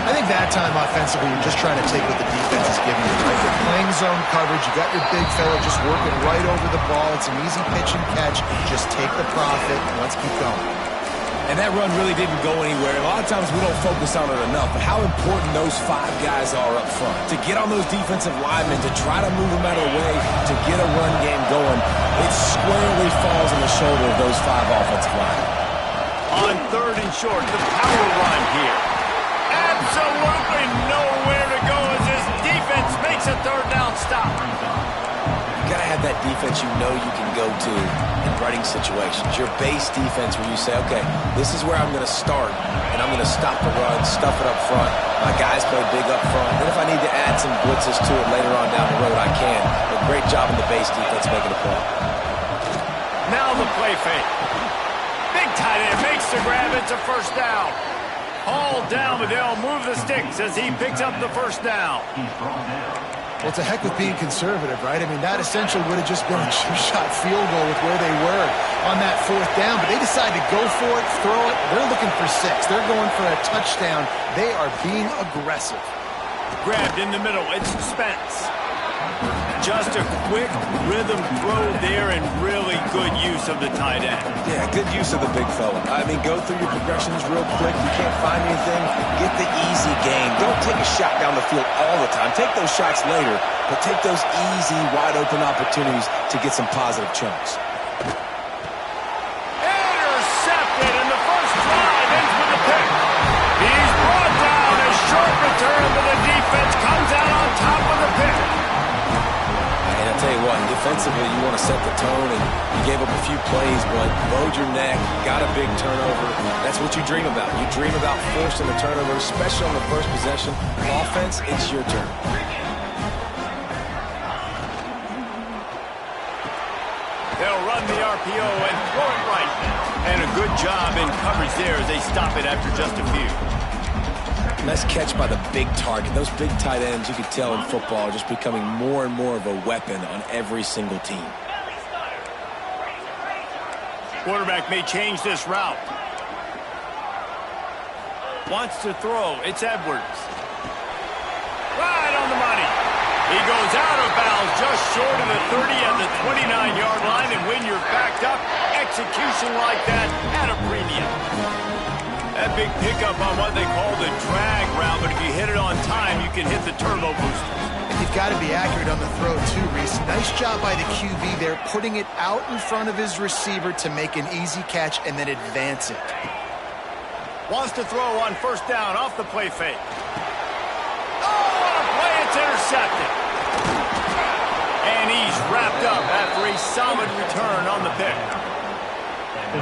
Speaker 3: I think that time offensively, you're just trying to take what the defense is giving you. Right? You're playing zone coverage. You got your big fella just working right over the ball. It's an easy pitch and catch. Just take the profit and let's keep going.
Speaker 2: And that run really didn't go anywhere. A lot of times we don't focus on it enough, but how important those five guys are up front. To get on those defensive linemen, to try to move them out of the way, to get a run game going, it squarely falls on the shoulder of those five offensive linemen.
Speaker 1: On third and short, the power run here. Absolutely nowhere to go as this defense makes a third down stop.
Speaker 2: You gotta have that defense you know you can go to in running situations. Your base defense where you say, okay, this is where I'm gonna start, and I'm gonna stop the run, stuff it up front. My guys play big up front. Then if I need to add some blitzes to it later on down the road, I can. But great job in the base defense making a play.
Speaker 1: Now the play fake. Big tight end makes the grab. It's a first down. All down, but they'll move the sticks as he picks up the first down.
Speaker 3: Well, it's a heck with being conservative, right? I mean, that essentially would have just been a two-shot field goal with where they were on that fourth down, but they decided to go for it, throw it. They're looking for 6. They're going for a touchdown. They are being aggressive.
Speaker 1: Grabbed in the middle. It's Spence. Just a quick rhythm throw there and really good use of the tight end.
Speaker 2: Yeah, good use of the big fella. I mean, go through your progressions real quick. You can't find anything, get the easy gain. Don't take a shot down the field all the time. Take those shots later, but take those easy, wide-open opportunities to get some positive chunks.
Speaker 1: Intercepted, and the first drive ends with a pick. He's brought down. A short return, but the defense comes out on top of the pick.
Speaker 2: And I'll tell you what, defensively, you want to set the tone, and you gave up a few plays, but bowed your neck, got a big turnover. That's what you dream about. You dream about forcing the turnover, especially on the first possession. Offense, it's your turn.
Speaker 1: They'll run the RPO and throw it right. And a good job in coverage there as they stop it after just a few.
Speaker 2: Nice catch by the big target. Those big tight ends, you could tell in football, are just becoming more and more of a weapon on every single team.
Speaker 1: Quarterback may change this route. Wants to throw. It's Edwards. Right on the money. He goes out of bounds just short of the 30 at the 29-yard line, and when you're backed up, execution like that at a premium. That big pickup on what they call the drag route, but if you hit it on time, you can hit the turbo booster.
Speaker 3: And you've got to be accurate on the throw too, Reese. Nice job by the QB there, putting it out in front of his receiver to make an easy catch and then advance it.
Speaker 1: Wants to throw on first down off the play fake. Oh, on a play, it's intercepted. And he's wrapped up after a solid return on the pick.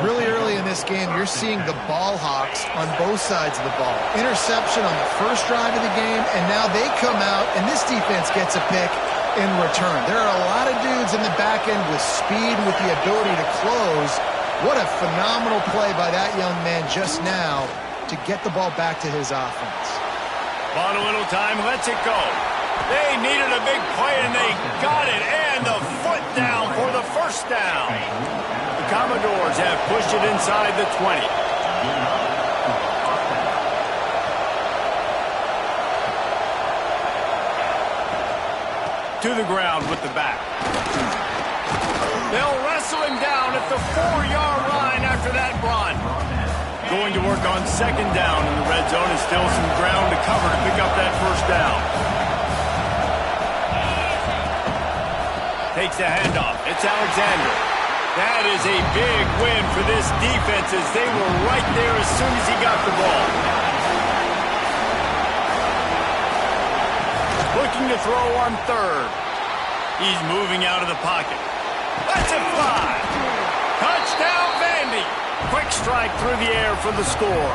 Speaker 3: Really early in this game, you're seeing the ball hawks on both sides of the ball. Interception on the first drive of the game, and now they come out, and this defense gets a pick in return. There are a lot of dudes in the back end with speed, with the ability to close. What a phenomenal play by that young man just now to get the ball back to his offense.
Speaker 1: Bought a little time, lets it go. They needed a big play, and they got it. And the foot down for the first down. The Commodores have pushed it inside the 20. To the ground with the back. They'll wrestle him down at the 4-yard line after that run. Going to work on second down in the red zone, and still some ground to cover to pick up that first down. Takes the handoff. It's Alexander. That is a big win for this defense, as they were right there as soon as he got the ball. Looking to throw on third. He's moving out of the pocket. Lets it fly. Touchdown, Vandy. Quick strike through the air for the score.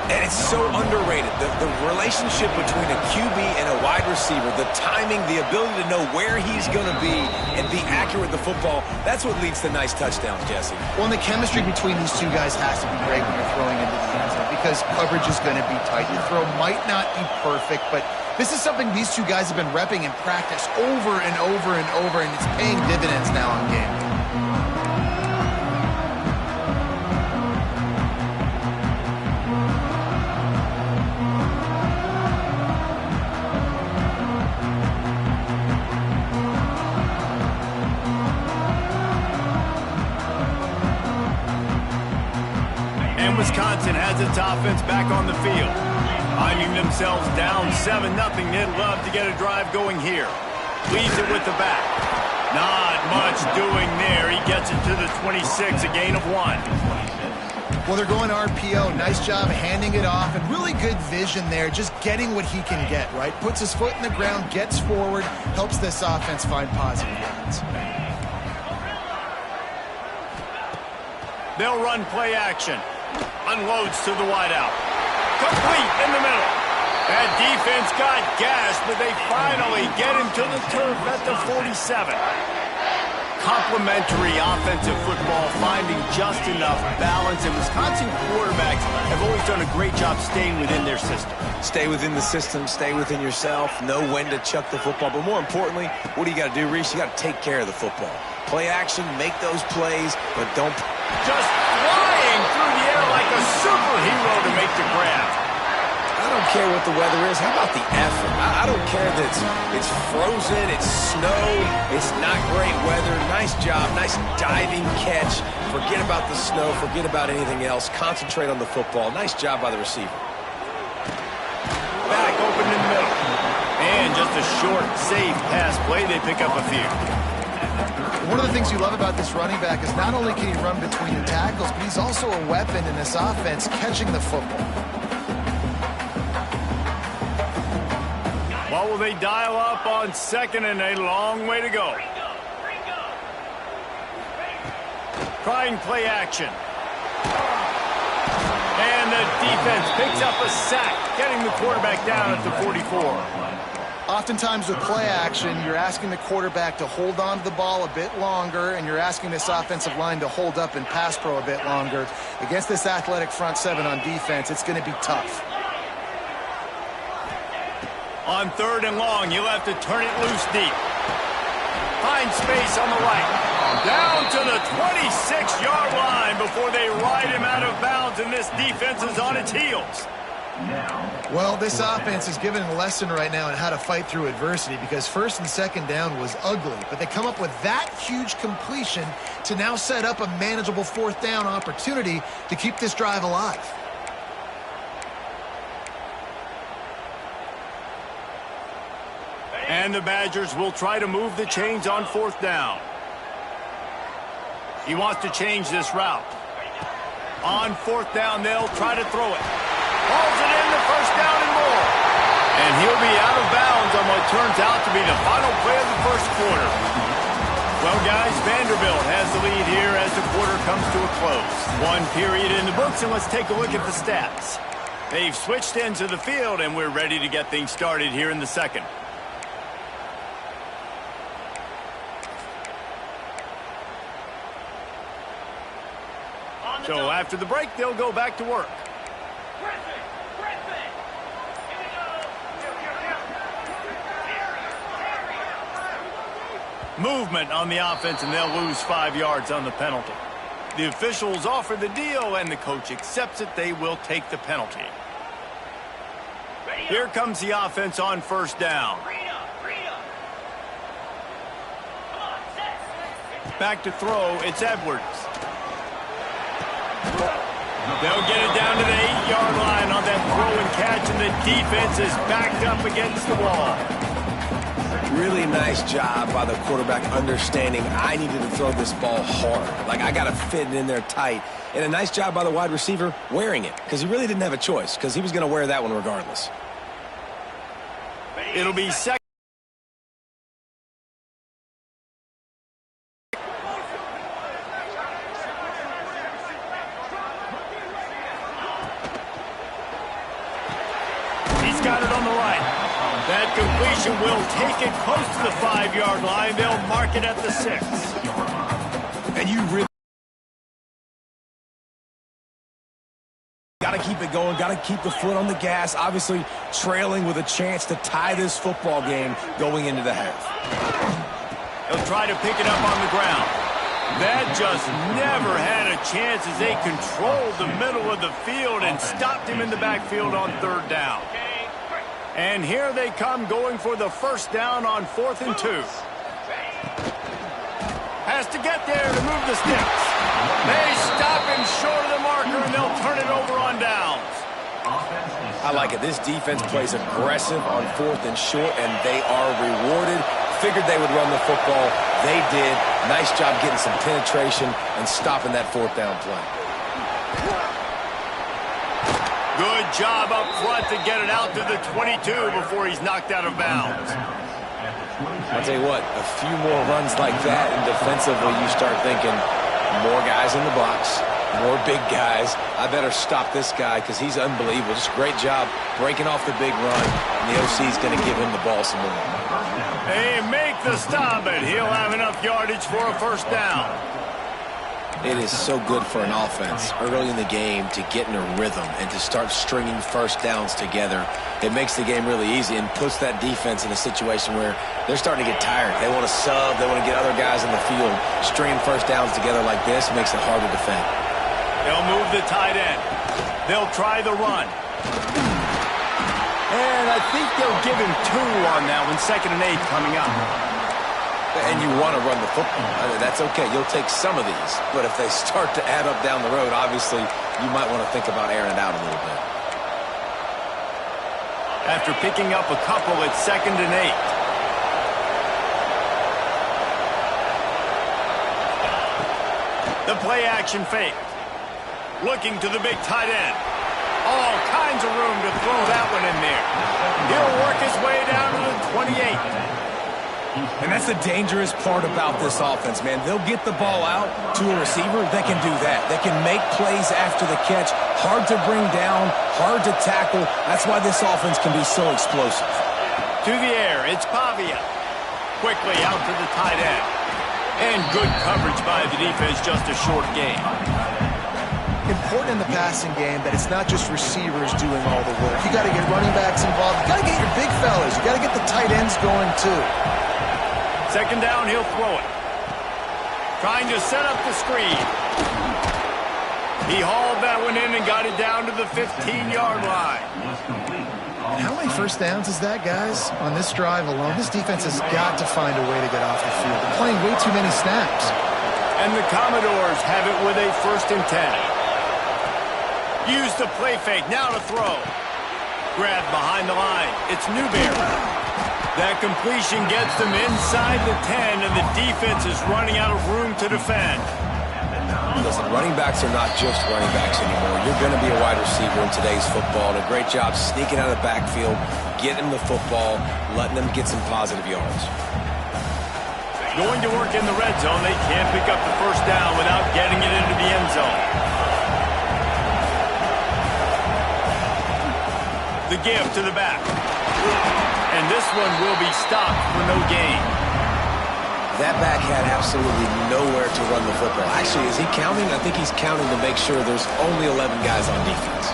Speaker 2: And it's so underrated. The relationship between a QB and a wide receiver, the timing, the ability to know where he's going to be and be accurate with the football, that's what leads to nice touchdowns, Jesse.
Speaker 3: Well, and the chemistry between these two guys has to be great when you're throwing into the end zone, because coverage is going to be tight. Your throw might not be perfect, but this is something these two guys have been repping in practice over and over and over, and it's paying dividends now on game.
Speaker 1: And Wisconsin has its offense back on the field. Finding themselves down 7-0, they'd love to get a drive going here. Leaves it with the back. Not much doing there. He gets it to the 26, a gain of 1.
Speaker 3: Well, they're going RPO. Nice job handing it off, and really good vision there, just getting what he can get, right? Puts his foot in the ground, gets forward, helps this offense find positive yards.
Speaker 1: They'll run play action. Unloads to the wideout. Complete in the middle. That defense got gashed, but they finally get him to the turf at the 47. Complementary offensive football, finding just enough balance, and Wisconsin quarterbacks have always done a great job staying within their system.
Speaker 2: Stay within the system, stay within yourself, know when to chuck the football. But more importantly, what do you got to do, Reese? You got to take care of the football. Play action, make those plays, but don't...
Speaker 1: Just flying through the air like a superhero to make the grab.
Speaker 2: I don't care what the weather is. How about the effort? I don't care that it's frozen, it's snowed, it's not great weather. Nice job, nice diving catch. Forget about the snow, forget about anything else. Concentrate on the football. Nice job by the receiver.
Speaker 1: Back open in the middle. And just a short, safe pass play. They pick up a few.
Speaker 3: One of the things you love about this running back is not only can he run between the tackles, but he's also a weapon in this offense, catching the football.
Speaker 1: What will they dial up on second, and a long way to go? Trying play action. And the defense picks up a sack, getting the quarterback down at the 44.
Speaker 3: Oftentimes with play action, you're asking the quarterback to hold on to the ball a bit longer, and you're asking this offensive line to hold up and pass pro a bit longer. Against this athletic front seven on defense, it's going to be tough.
Speaker 1: On third and long, you'll have to turn it loose deep. Find space on the right. Down to the 26-yard line before they ride him out of bounds, and this defense is on its heels.
Speaker 3: Well, this offense is given a lesson right now on how to fight through adversity, because first and second down was ugly, but they come up with that huge completion to now set up a manageable fourth down opportunity to keep this drive alive.
Speaker 1: And the Badgers will try to move the chains on fourth down. He wants to change this route. On fourth down, they'll try to throw it. Hauls it in, the first down and more. And he'll be out of bounds on what turns out to be the final play of the first quarter. Well, guys, Vanderbilt has the lead here as the quarter comes to a close. One period in the books, and let's take a look at the stats. They've switched ends of the field, and we're ready to get things started here in the second. So after the break, they'll go back to work. Movement on the offense, and they'll lose 5 yards on the penalty. The officials offer the deal, and the coach accepts it. They will take the penalty. Here comes the offense on first down. Back to throw, it's Edwards. They'll get it down to the 8-yard line on that throw and catch, and the defense is backed up against the wall.
Speaker 2: Really nice job by the quarterback understanding I needed to throw this ball hard. Like, I got to fit it in there tight. And a nice job by the wide receiver wearing it, because he really didn't have a choice, because he was going to wear that one regardless.
Speaker 1: It'll be second. He's got it on the right. That completion will take it close to the 5-yard line. They'll mark it at the 6.
Speaker 2: And you really got to keep it going, got to keep the foot on the gas, obviously trailing with a chance to tie this football game going into the half.
Speaker 1: They'll try to pick it up on the ground. That just never had a chance as they controlled the middle of the field and stopped him in the backfield on 3rd down. And here they come going for the first down on 4th and 2. Has to get there to move the sticks. They stop him short of the marker, and they'll turn it over on downs.
Speaker 2: I like it. This defense plays aggressive on 4th and short, and they are rewarded. Figured they would run the football. They did. Nice job getting some penetration and stopping that 4th down play.
Speaker 1: Good job up front to get it out to the 22 before he's knocked out of bounds.
Speaker 2: I'll tell you what, a few more runs like that, and defensively you start thinking more guys in the box, more big guys. I better stop this guy because he's unbelievable. Just a great job breaking off the big run, and the OC is going to give him the ball some more.
Speaker 1: They make the stop, and he'll have enough yardage for a first down.
Speaker 2: It is so good for an offense early in the game to get in a rhythm and to start stringing first downs together. It makes the game really easy and puts that defense in a situation where they're starting to get tired. They want to sub. They want to get other guys in the field. Stringing first downs together like this makes it hard to defend.
Speaker 1: They'll move the tight end. They'll try the run. And I think they'll give him 2 on that one. 2nd and 8 coming up.
Speaker 2: And you want to run the football. That's okay. You'll take some of these. But if they start to add up down the road, obviously, you might want to think about airing it out a little bit.
Speaker 1: After picking up a couple, it's 2nd and 8. The play action fake. Looking to the big tight end. All kinds of room to throw that one in there. He'll work his way down to the 28.
Speaker 2: And that's the dangerous part about this offense, man. They'll get the ball out to a receiver. They can do that. They can make plays after the catch. Hard to bring down, hard to tackle. That's why this offense can be so explosive.
Speaker 1: To the air, it's Pavia. Quickly out to the tight end. And good coverage by the defense, just a short gain.
Speaker 3: Important in the passing game that it's not just receivers doing all the work. You got to get running backs involved. You got to get your big fellas. You got to get the tight ends going too.
Speaker 1: 2nd down, he'll throw it. Trying to set up the screen. He hauled that one in and got it down to the 15-yard line.
Speaker 3: And how many first downs is that, guys? On this drive alone, this defense has got to find a way to get off the field. They're playing way too many snaps.
Speaker 1: And the Commodores have it with a 1st and 10. Use the play fake, now to throw. Grab behind the line. It's Newberry. That completion gets them inside the 10, and the defense is running out of room to defend.
Speaker 2: Listen, running backs are not just running backs anymore. You're going to be a wide receiver in today's football. And a great job sneaking out of the backfield, getting them the football, letting them get some positive yards.
Speaker 1: Going to work in the red zone. They can't pick up the first down without getting it into the end zone. The give to the back. And this one will be stopped for no gain.
Speaker 2: That back had absolutely nowhere to run the football. Actually, is he counting? I think he's counting to make sure there's only 11 guys on defense.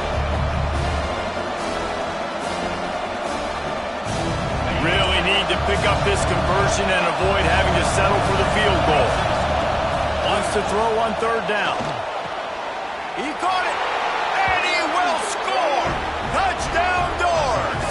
Speaker 1: Really need to pick up this conversion and avoid having to settle for the field goal. Wants to throw on third down. He caught it, and he will score! Touchdown Doors!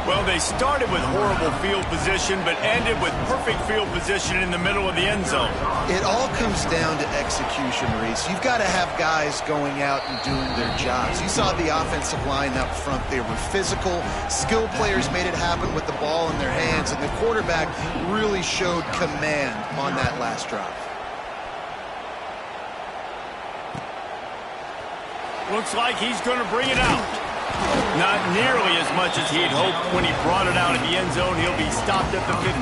Speaker 1: Well, they started with horrible field position, but ended with perfect field position in the middle of the end zone.
Speaker 3: It all comes down to execution, Reese. You've got to have guys going out and doing their jobs. You saw the offensive line up front. They were physical. Skilled players made it happen with the ball in their hands, and the quarterback really showed command on that last drive.
Speaker 1: Looks like he's going to bring it out. Not nearly as much as he'd hoped when he brought it out of the end zone. He'll be stopped at the 15.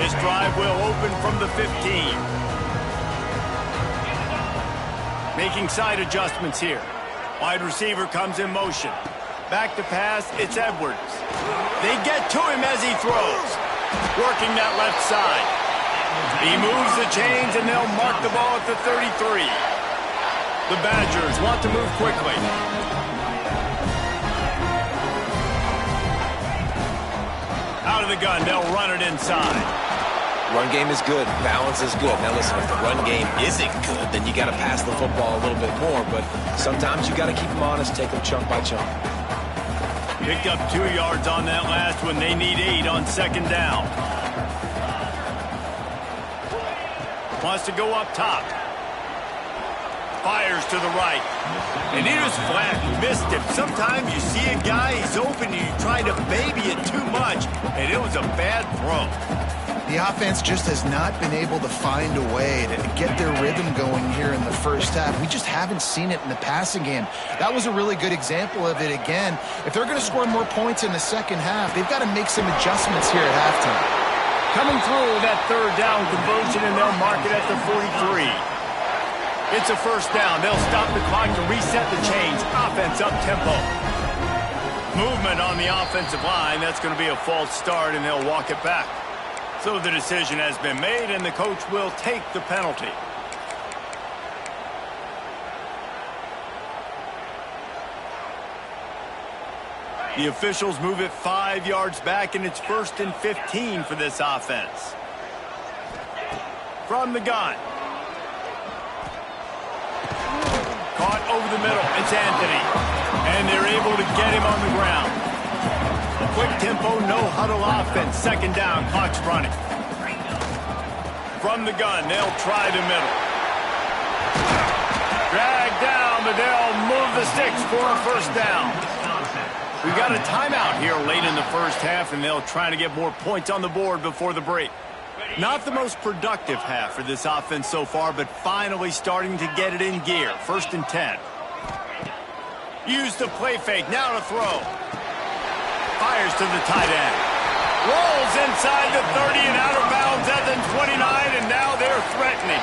Speaker 1: His drive will open from the 15. Making side adjustments here. Wide receiver comes in motion. Back to pass, it's Edwards. They get to him as he throws. Working that left side. He moves the chains, and they'll mark the ball at the 33. The Badgers want to move quickly. Out of the gun, they'll run it inside.
Speaker 2: Run game is good. Balance is good. Now listen, if the run game isn't good, then you got to pass the football a little bit more. But sometimes you got to keep them honest, take them chunk by chunk.
Speaker 1: Picked up 2 yards on that last one. They need 8 on second down. Wants to go up top. Fires to the right. And he was flat. Missed him. Sometimes you see a guy, he's open, and you try to baby it too much, and it was a bad throw.
Speaker 3: The offense just has not been able to find a way to get their rhythm going here in the first half. We just haven't seen it in the passing game. That was a really good example of it again. If they're going to score more points in the second half, they've got to make some adjustments here at halftime.
Speaker 1: Coming through that third down conversion, and they'll mark it at the 43. It's a first down. They'll stop the clock to reset the chains. Offense up tempo. Movement on the offensive line. That's going to be a false start, and they'll walk it back. So the decision has been made, and the coach will take the penalty. The officials move it 5 yards back, and it's 1st and 15 for this offense. From the gun. Caught over the middle. It's Anthony. And they're able to get him on the ground. Quick tempo, no huddle offense. Second down, clock's running. From the gun, they'll try the middle. Drag down, but they'll move the sticks for a first down. We've got a timeout here late in the first half, and they'll try to get more points on the board before the break. Not the most productive half for this offense so far, but finally starting to get it in gear. 1st and 10. Use the play fake, now to throw. Fires to the tight end. Rolls inside the 30 and out of bounds at the 29, and now they're threatening.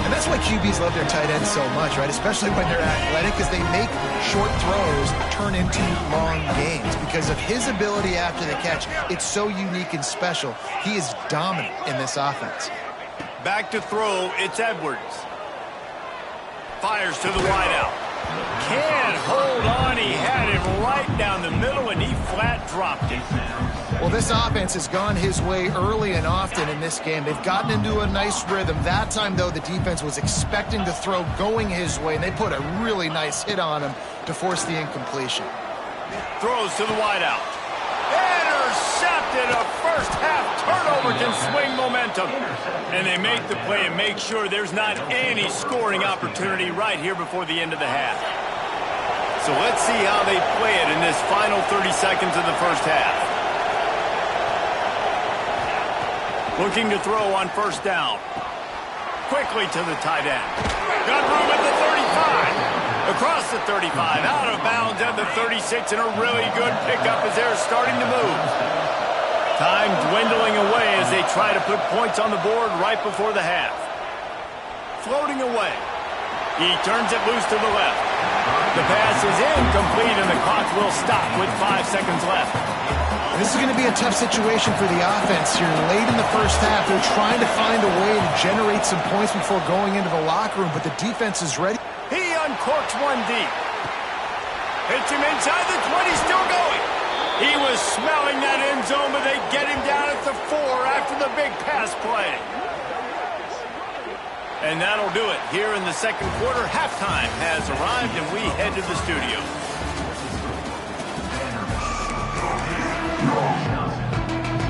Speaker 3: And that's why QBs love their tight ends so much, right? Especially when they're athletic, because they make short throws turn into long gains. Because of his ability after the catch, it's so unique and special. He is dominant in this offense.
Speaker 1: Back to throw, it's Edwards. Fires to the wideout. Can't hold on. He had it right down the middle, and he flat dropped it.
Speaker 3: Well, this offense has gone his way early and often in this game. They've gotten into a nice rhythm. That time, though, the defense was expecting the throw going his way, and they put a really nice hit on him to force the incompletion.
Speaker 1: Throws to the wideout. Intercepted. A first-half turnover can swing momentum. And they make the play and make sure there's not any scoring opportunity right here before the end of the half. So let's see how they play it in this final 30 seconds of the first half. Looking to throw on first down. Quickly to the tight end. Got room at the 35. Across the 35. Out of bounds at the 36. And a really good pickup as they're starting to move. Time dwindling away as they try to put points on the board right before the half. Floating away. He turns it loose to the left. The pass is incomplete, and the clock will stop with 5 seconds left.
Speaker 3: This is going to be a tough situation for the offense here. Late in the first half, they're trying to find a way to generate some points before going into the locker room, but the defense is ready.
Speaker 1: He uncorks one deep. Hits him inside the 20, still going. He was smelling that end zone, but they get him down at the 4 after the big pass play. And that'll do it. Here in the second quarter, halftime has arrived, and we head to the studio.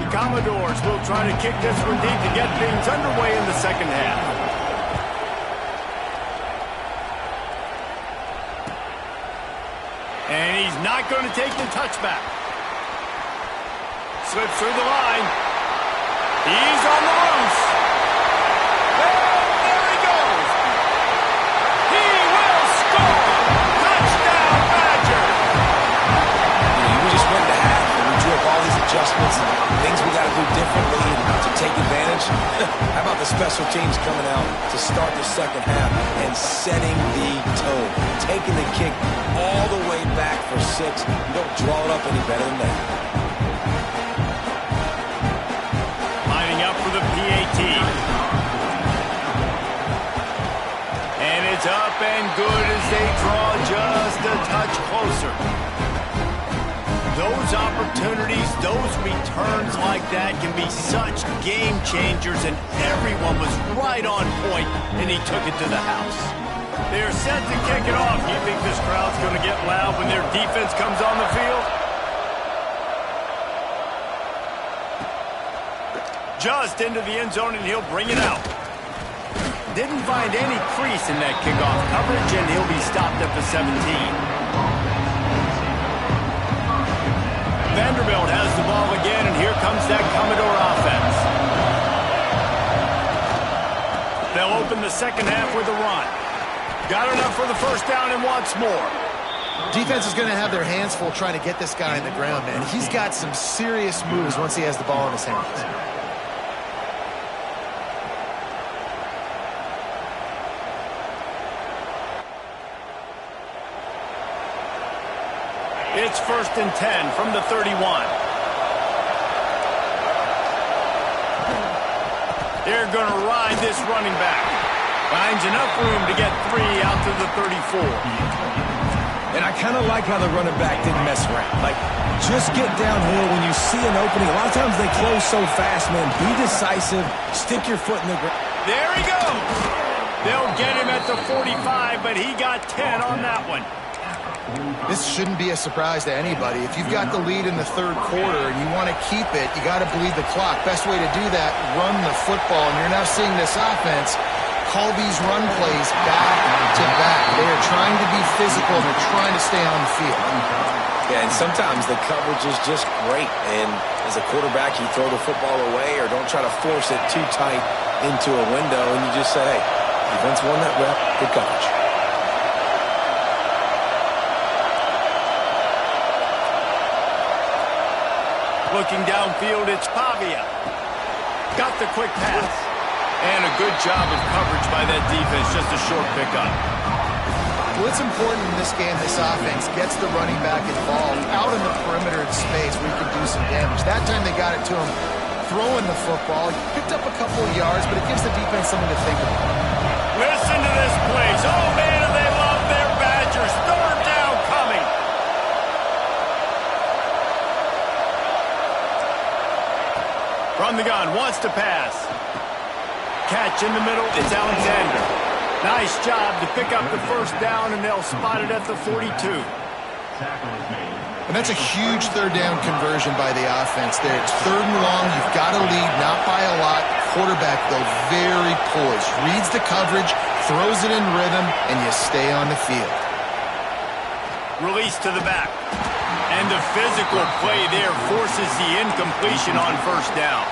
Speaker 1: The Commodores will try to kick this one deep to get things underway in the second half. And he's not going to take the touchback. Slips through the line. He's on the loose. And there he goes. He will score. Touchdown, Badger.
Speaker 2: We just went to half, and we drew up all these adjustments and things we got to do differently to take advantage. How about the special teams coming out to start the second half and setting the tone, taking the kick all the way back for 6. You don't draw it up any better than that.
Speaker 1: Lining up for the PAT. And it's up and good as they draw just a touch closer. Those opportunities, those returns like that can be such game changers, and everyone was right on point, and he took it to the house. They're set to kick it off. You think this crowd's going to get loud when their defense comes on the field? Just into the end zone, and he'll bring it out. Didn't find any crease in that kickoff coverage, and he'll be stopped at the 17. Vanderbilt has the ball again, and here comes that Commodore offense. They'll open the second half with a run. Got enough for the first down and wants more.
Speaker 3: Defense is going to have their hands full trying to get this guy in the ground, man. He's got some serious moves once he has the ball in his hands.
Speaker 1: It's 1st and 10 from the 31. They're going to ride this running back. Finds enough room to get 3 out to the 34.
Speaker 2: And I kind of like how the running back didn't mess around. Like, just get downhill when you see an opening. A lot of times they close so fast, man. Be decisive. Stick your foot in the ground.
Speaker 1: There he goes. They'll get him at the 45, but he got 10 on that one.
Speaker 3: This shouldn't be a surprise to anybody. If you've got the lead in the third quarter and you want to keep it, you got to bleed the clock. Best way to do that, run the football. And you're now seeing this offense call these run plays back to back. They are trying to be physical. They're trying to stay on the field.
Speaker 2: Yeah, and sometimes the coverage is just great. And as a quarterback, you throw the football away or don't try to force it too tight into a window. And you just say, hey, defense won that rep. Good coverage.
Speaker 1: Looking downfield, it's Pavia. Got the quick pass. And a good job of coverage by that defense. Just a short pickup.
Speaker 3: Well, it's important in this game this offense gets the running back involved out in the perimeter in space where he can do some damage. That time they got it to him throwing the football. He picked up a couple of yards, but it gives the defense something to think about.
Speaker 1: Listen to this place. Oh, man, do they love their Badgers. Third down coming. From the gun, wants to pass. Catch in the middle, it's Alexander. Nice job to pick up the first down, and they'll spot it at the 42.
Speaker 3: And that's a huge third down conversion by the offense there. It's 3rd and long. You've got to lead, not by a lot. Quarterback, though, very poised. Reads the coverage, throws it in rhythm, and you stay on the field.
Speaker 1: Release to the back. And the physical play there forces the incompletion on first down.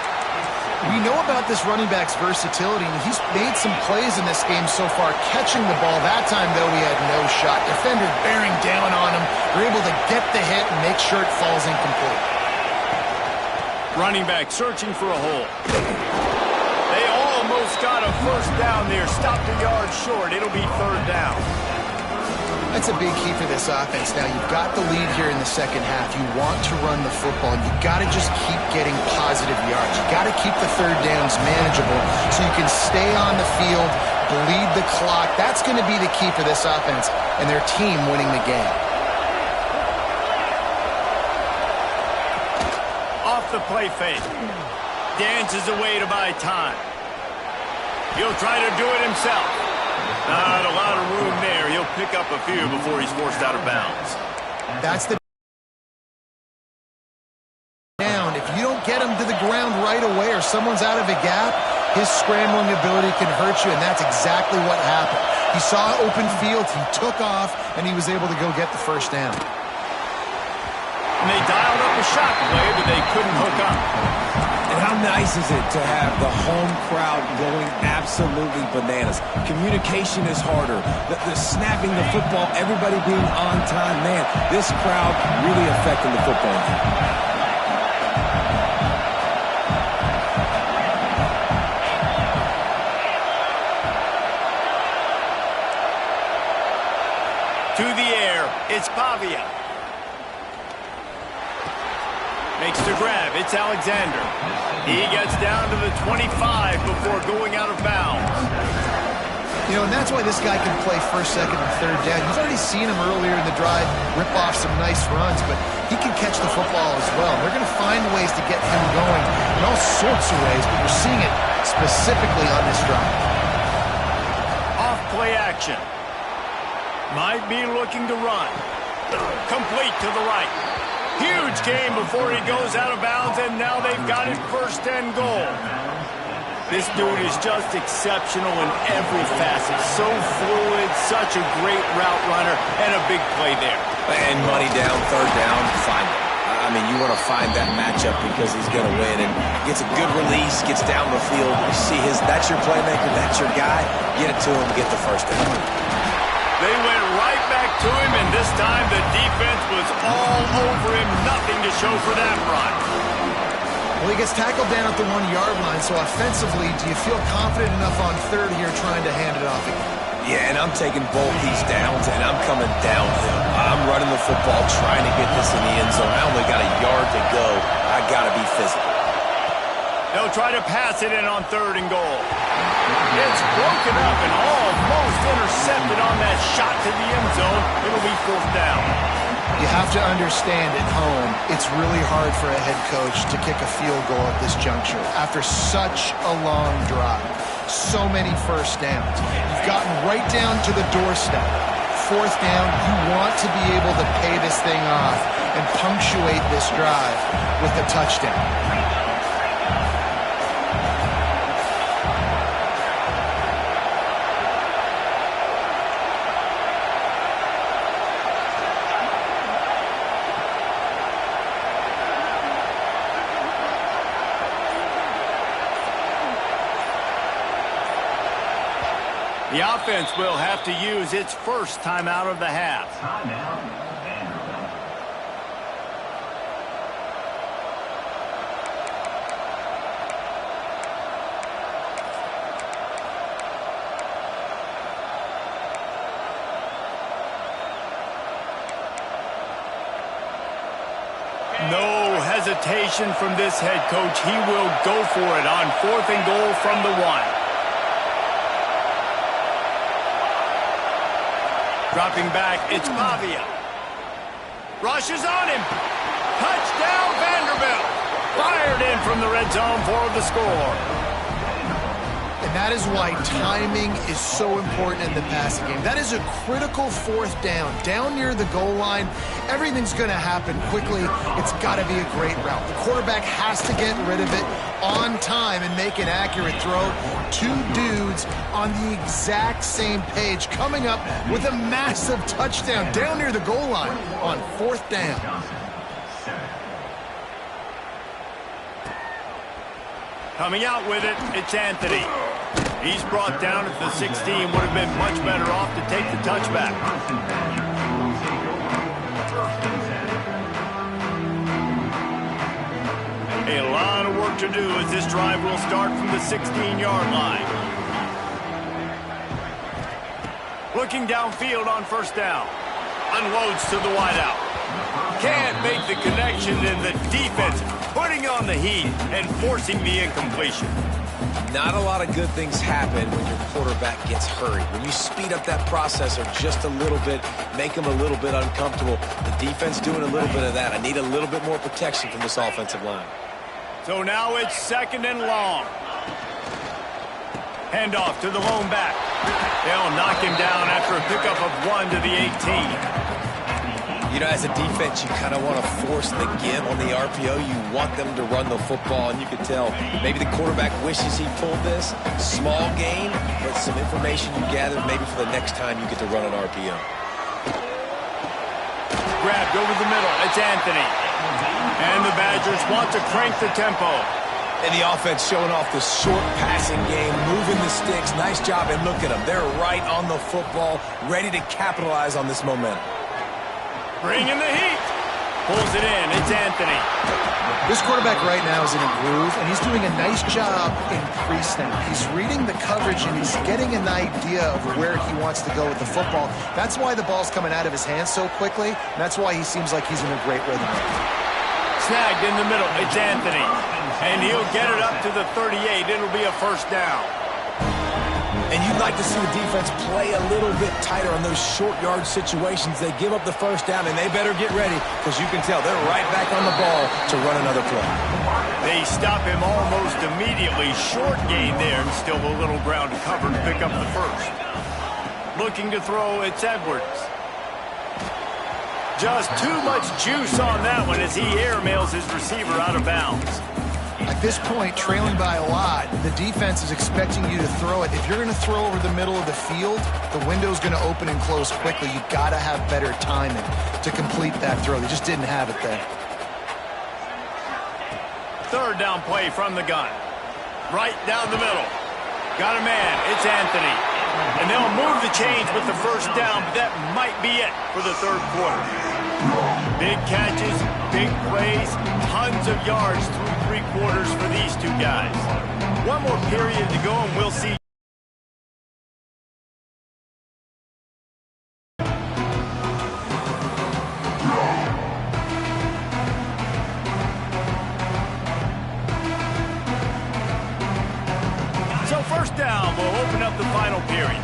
Speaker 3: We know about this running back's versatility, and he's made some plays in this game so far, catching the ball. That time, though, he had no shot. Defender bearing down on him. They're able to get the hit and make sure it falls incomplete.
Speaker 1: Running back searching for a hole. They almost got a first down there. Stopped a yard short. It'll be 3rd down.
Speaker 3: That's a big key for this offense. Now, you've got the lead here in the second half. You want to run the football. You've got to just keep getting positive yards. You've got to keep the third downs manageable so you can stay on the field, bleed the clock. That's going to be the key for this offense and their team winning the game.
Speaker 1: Off the play fake. Dances away to buy time. He'll try to do it himself. Not a lot of room there. He'll pick up a few before he's forced out of bounds.
Speaker 3: That's the down. If you don't get him to the ground right away or someone's out of a gap, his scrambling ability can hurt you, and that's exactly what happened. He saw open field, he took off, and he was able to go get the first down.
Speaker 1: And they dialed up a shot play, but they couldn't hook up.
Speaker 2: And how nice is it to have the home crowd going absolutely bananas? Communication is harder. The snapping the football, everybody being on time. Man, this crowd really affecting the football game.
Speaker 1: To the air, it's Pavia. Makes the grab, it's Alexander. He gets down to the 25 before going out of bounds.
Speaker 3: You know, and that's why this guy can play first, second, and third down. You've already seen him earlier in the drive rip off some nice runs, but he can catch the football as well. They're going to find ways to get him going in all sorts of ways, but we're seeing it specifically on this drive.
Speaker 1: Off play action. Might be looking to run. Complete to the right. Huge game before he goes out of bounds, and now they've got it first and goal. This dude is just exceptional in every facet. So fluid, such a great route runner, and a big play there.
Speaker 2: And money down, third down, find it. I mean, you want to find that matchup because he's going to win, and gets a good release, gets down the field. You see that's your playmaker, that's your guy. Get it to him, get the first down.
Speaker 1: They went right back to him, and this time the defense was all over him. Nothing to show for that run.
Speaker 3: Well, he gets tackled down at the 1-yard line, so offensively, do you feel confident enough on third here trying to hand it off again?
Speaker 2: Yeah, and I'm taking both these downs, and I'm coming downhill. I'm running the football, trying to get this in the end zone. I only got a yard to go. I got to be physical.
Speaker 1: They'll try to pass it in on third and goal. It's broken up and almost intercepted on that shot to the end zone. It'll be fourth down.
Speaker 3: You have to understand at home, it's really hard for a head coach to kick a field goal at this juncture after such a long drive. So many first downs. You've gotten right down to the doorstep. Fourth down, you want to be able to pay this thing off and punctuate this drive with a touchdown.
Speaker 1: The offense will have to use its first timeout of the half.
Speaker 4: Timeout, Vanderbilt.
Speaker 1: No hesitation from this head coach. He will go for it on fourth and goal from the 1. Dropping back, it's Pavia. Rushes on him. Touchdown, Vanderbilt. Fired in from the red zone for the score.
Speaker 3: And that is why timing is so important in the passing game. That is a critical fourth down. Down near the goal line, everything's going to happen quickly. It's got to be a great route. The quarterback has to get rid of it on time and make an accurate throw. Two dudes on the exact same page coming up with a massive touchdown down near the goal line on fourth down.
Speaker 1: Coming out with it, it's Anthony. He's brought down at the 16. Would have been much better off to take the touchback. A lot of work to do as this drive will start from the 16-yard line. Looking downfield on first down. unloads to the wideout. Can't make the connection, and the defense putting on the heat and forcing the incompletion.
Speaker 2: Not a lot of good things happen when your quarterback gets hurried. When you speed up that processor just a little bit, make him a little bit uncomfortable. The defense doing a little bit of that. I need a little bit more protection from this offensive line.
Speaker 1: So now it's 2nd and long. Handoff to the lone back. They'll knock him down after a pickup of 1 to the 18.
Speaker 2: You know, as a defense, you kind of want to force the give on the RPO. You want them to run the football, and you can tell maybe the quarterback wishes he pulled this. Small gain, but some information you gather maybe for the next time you get to run an RPO.
Speaker 1: Grabbed over the middle. It's Anthony. And the Badgers want to crank the tempo.
Speaker 2: And the offense showing off the short passing game, moving the sticks. Nice job, and look at them. They're right on the football, ready to capitalize on this momentum.
Speaker 1: Bringing the heat. Pulls it in. It's Anthony.
Speaker 3: This quarterback right now is in a groove, and he's doing a nice job in pre-snap. He's reading the coverage, and he's getting an idea of where he wants to go with the football. That's why the ball's coming out of his hands so quickly, and that's why he seems like he's in a great rhythm.
Speaker 1: Snagged in the middle. It's Anthony. And he'll get it up to the 38. It'll be a 1st down.
Speaker 2: And you'd like to see the defense play a little bit tighter on those short yard situations. They give up the 1st down, and they better get ready because you can tell they're right back on the ball to run another play.
Speaker 1: They stop him almost immediately. Short gain there, and still a little ground to cover to pick up the 1st. Looking to throw, it's Edwards. Just too much juice on that one as he airmails his receiver out of bounds.
Speaker 3: At this point, trailing by a lot, the defense is expecting you to throw it. If you're going to throw over the middle of the field, the window's going to open and close quickly. You've got to have better timing to complete that throw. They just didn't have it there.
Speaker 1: 3rd down play from the gun. Right down the middle. Got a man. It's Anthony. And they'll move the chains with the 1st down, but that might be it for the 3rd quarter. Big catches, big plays, tons of yards through 3 quarters for these two guys. One more period to go, and we'll see. So 1st down will open up the final period.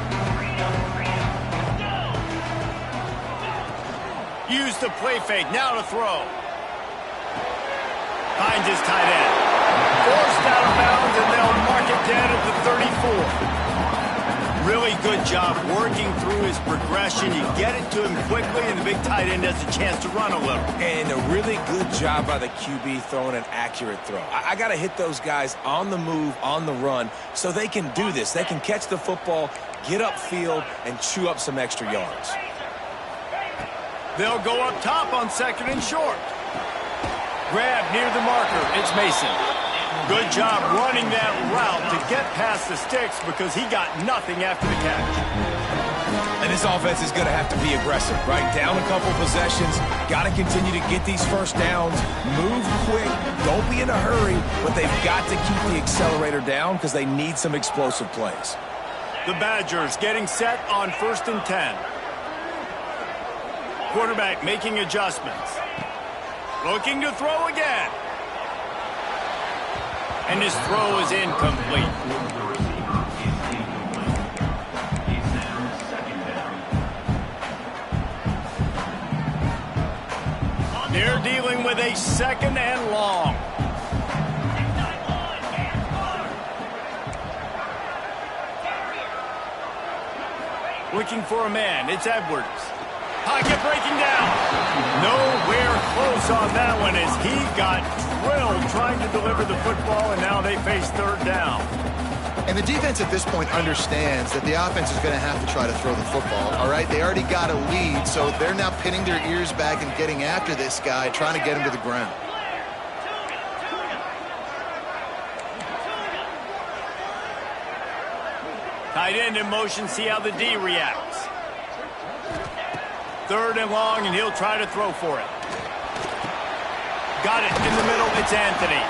Speaker 1: Use the play fake, now to throw. Finds his tight end. Forced out of bounds, and they'll mark it down at the 34. Really good job working through his progression. You get it to him quickly, and the big tight end has a chance to run a little.
Speaker 2: And a really good job by the QB throwing an accurate throw. I got to hit those guys on the move, on the run, so they can do this. They can catch the football, get upfield, and chew up some extra yards.
Speaker 1: They'll go up top on 2nd and short. Grab near the marker. It's Mason. Good job running that route to get past the sticks because he got nothing after the catch.
Speaker 2: And this offense is going to have to be aggressive, right? Down a couple possessions. Got to continue to get these 1st downs. Move quick. Don't be in a hurry, but they've got to keep the accelerator down because they need some explosive plays.
Speaker 1: The Badgers getting set on 1st and 10. Quarterback making adjustments. Looking to throw again. And his throw is incomplete. They're dealing with a 2nd and long. Looking for a man. It's Edwards. Pocket breaking down. Nowhere close on that one as he got drilled trying to deliver the football, and now they face 3rd down.
Speaker 3: And the defense at this point understands that the offense is going to have to try to throw the football, all right? They already got a lead, so they're now pinning their ears back and getting after this guy, trying to get him to the ground.
Speaker 1: Tight end in motion, see how the D reacts. 3rd and long, and he'll try to throw for it. Got it in the middle, it's Anthony.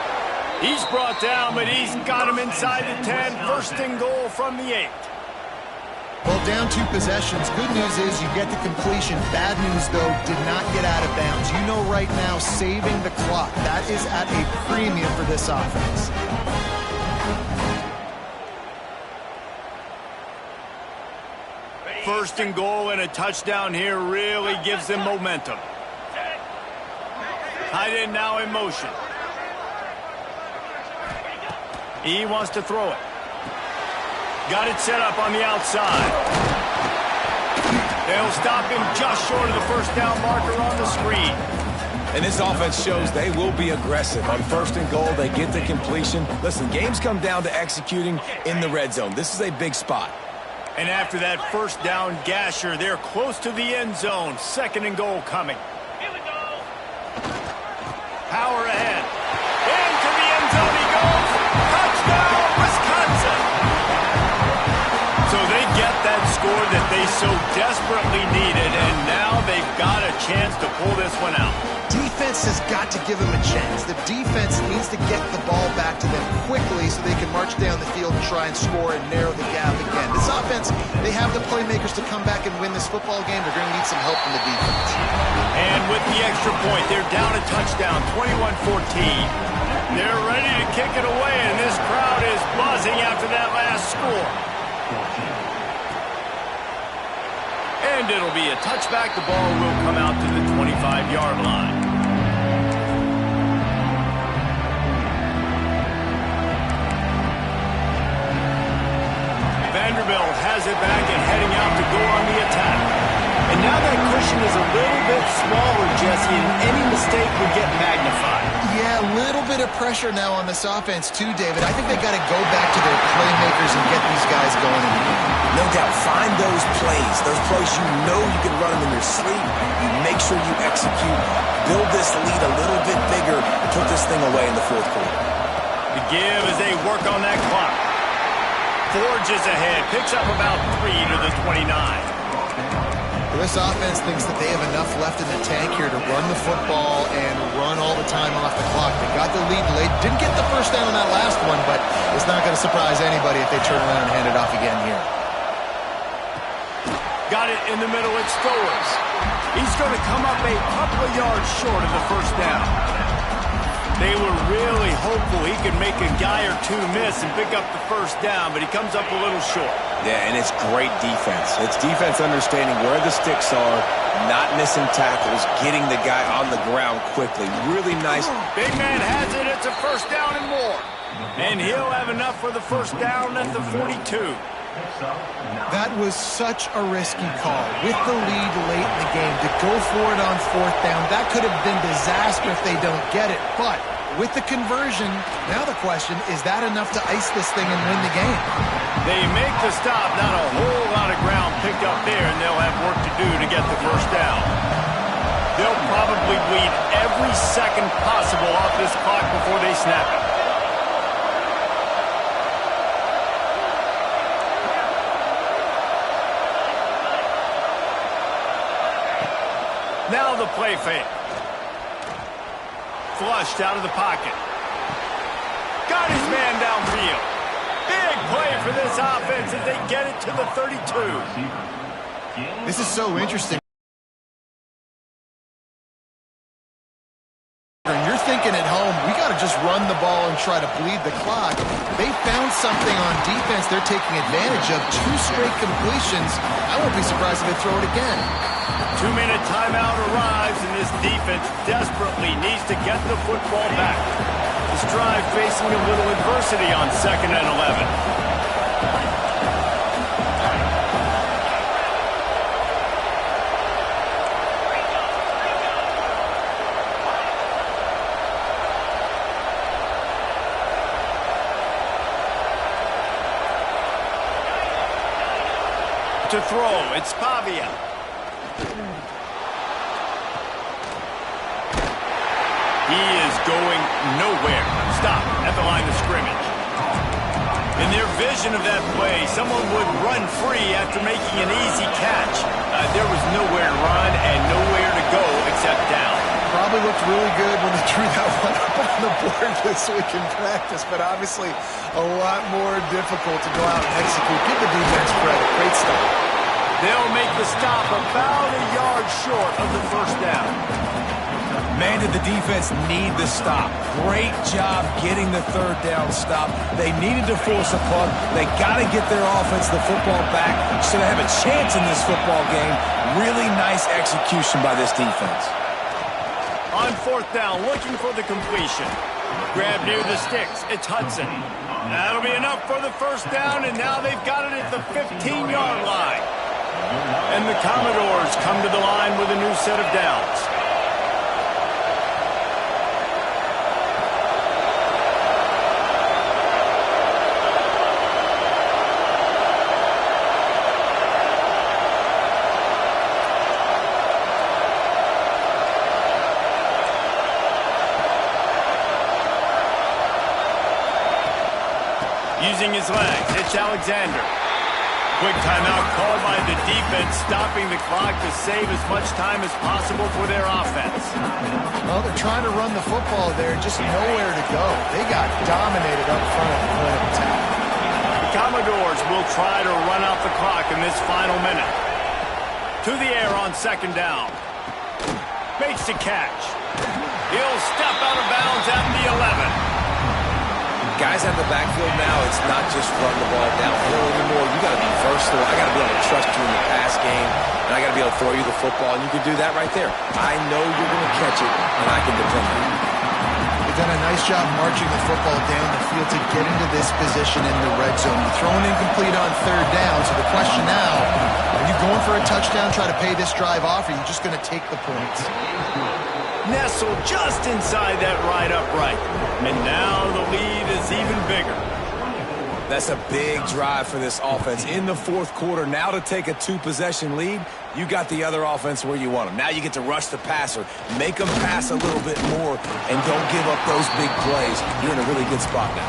Speaker 1: He's brought down, but he's got him inside the 10. 1st and goal from the 8.
Speaker 3: Well, Well, down 2 possessions. Good news is you get the completion. Bad news, though, did not get out of bounds. You know right now, saving the clock. That is at a premium for this offense.
Speaker 1: First and goal and a touchdown here really gives them momentum. Tight end now in motion. He wants to throw it. Got it set up on the outside. They'll stop him just short of the first down marker on the screen.
Speaker 2: And this offense shows they will be aggressive. On first and goal, they get the completion. Listen, games come down to executing in the red zone. This is a big spot.
Speaker 1: And after that first down gasher, they're close to the end zone. Second and goal coming. Here we go. Power ahead. Into the end zone he goes. Touchdown, Wisconsin. So they get that score that they so desperately needed, and now they've got a chance to pull this one out.
Speaker 3: Defense has got to give them a chance. The defense needs to get the ball back to them quickly so they can march down the field and try and score and narrow the gap again. This offense, they have the playmakers to come back and win this football game. They're going to need some help from the defense.
Speaker 1: And with the extra point, they're down a touchdown, 21-14. They're ready to kick it away, and this crowd is buzzing after that last score. And it'll be a touchback. The ball will come out to the 25-yard line. Vanderbilt has it back and heading out to go on the attack. And now that cushion is a little bit smaller, Jesse, and any mistake would get magnified.
Speaker 3: Yeah, a little bit of pressure now on this offense too, David. I think they got to go back to their playmakers and get these guys going in the game.
Speaker 2: No doubt, find those plays you know you can run them in your sleep. You make sure you execute, build this lead a little bit bigger, and put this thing away in the fourth quarter.
Speaker 1: The give as they work on that clock. Forges ahead, picks up about 3 to the 29.
Speaker 3: Well, this offense thinks that they have enough left in the tank here to run the football and run all the time off the clock. They got the lead late. Didn't get the first down on that last one, but it's not going to surprise anybody if they turn around and hand it off again here.
Speaker 1: Got it in the middle, it's Stowers. He's going to come up a couple of yards short of the first down. They were really hopeful he could make a guy or two miss and pick up the first down, but he comes up a little short.
Speaker 2: Yeah, and it's great defense. It's defense understanding where the sticks are, not missing tackles, getting the guy on the ground quickly. Really nice.
Speaker 1: Big man has it. It's a first down and more. And he'll have enough for the first down at the 42.
Speaker 3: That was such a risky call. With the lead late in the game, to go for it on fourth down, that could have been disaster if they don't get it. But with the conversion, now the question, is that enough to ice this thing and win the game?
Speaker 1: They make the stop, not a whole lot of ground picked up there, and they'll have work to do to get the first down. They'll probably bleed every second possible off this clock before they snap it. Now the play fake. Flushed out of the pocket. Got his man downfield. Big play for this offense as they get it to the 32.
Speaker 3: This is so interesting. You're thinking at home, we got to just run the ball and try to bleed the clock. They found something on defense they're taking advantage of. 2 straight completions. I won't be surprised if they throw it again.
Speaker 1: 2-minute timeout arrives, and this defense desperately needs to get the football back. This drive facing a little adversity on 2nd and 11. To throw, it's Pavia. He is going nowhere. Stop at the line of scrimmage. In their vision of that play, someone would run free after making an easy catch. There was nowhere to run and nowhere to go except down.
Speaker 3: Probably looked really good when they drew that one up on the board this week in practice, but obviously a lot more difficult to go out and execute. Give the defense credit. Great stuff.
Speaker 1: They'll make the stop about a yard short of the first down.
Speaker 2: Man, did the defense need the stop. Great job getting the third down stop. They needed to force a punt. They got to get their offense the football back so they have a chance in this football game. Really nice execution by this defense.
Speaker 1: On fourth down, looking for the completion. Grab near the sticks. It's Hudson. That'll be enough for the first down, and now they've got it at the 15-yard line. And the Commodores come to the line with a new set of downs. Using his legs, it's Alexander. Quick timeout called by the defense, stopping the clock to save as much time as possible for their offense.
Speaker 3: Well, they're trying to run the football there, just nowhere to go. They got dominated up front at the point of attack.
Speaker 1: The Commodores will try to run out the clock in this final minute. To the air on second down. Makes the catch. He'll step out of bounds at the 11.
Speaker 2: Guys out of the backfield now, it's not just run the ball downhill anymore. You got to be versatile. I got to be able to trust you in the pass game, and I got to be able to throw you the football, and you can do that right there. I know you're going to catch it, and I can depend on you.
Speaker 3: They've done a nice job marching the football down the field to get into this position in the red zone. You're throwing incomplete on third down, so the question now, are you going for a touchdown, try to pay this drive off, or are you just going to take the points?
Speaker 1: Nestled just inside that right upright. And now the lead is even bigger.
Speaker 2: That's a big drive for this offense in the fourth quarter. Now to take a two-possession lead, you got the other offense where you want them. Now you get to rush the passer, make them pass a little bit more, and don't give up those big plays. You're in a really good spot now.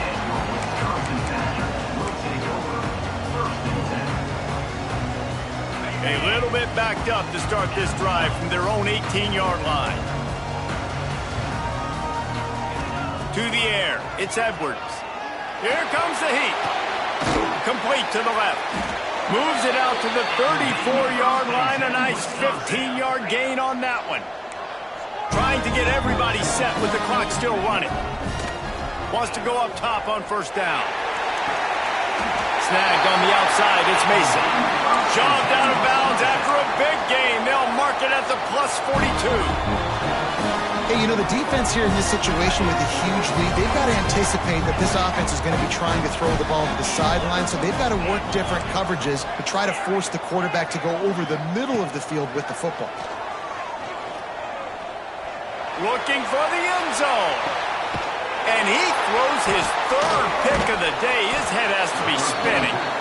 Speaker 1: A little bit backed up to start this drive from their own 18-yard line. To the air, it's Edwards. Here comes the heat. Complete to the left. Moves it out to the 34-yard line. A nice 15-yard gain on that one. Trying to get everybody set with the clock still running. Wants to go up top on first down. Snagged on the outside, it's Mason. Shoved out of bounds after a big gain. They'll mark it at the plus 42.
Speaker 3: Hey, you know, the defense here in this situation with a huge lead, they've got to anticipate that this offense is going to be trying to throw the ball to the sideline, so they've got to work different coverages to try to force the quarterback to go over the middle of the field with the football.
Speaker 1: Looking for the end zone. And he throws his third pick of the day. His head has to be spinning.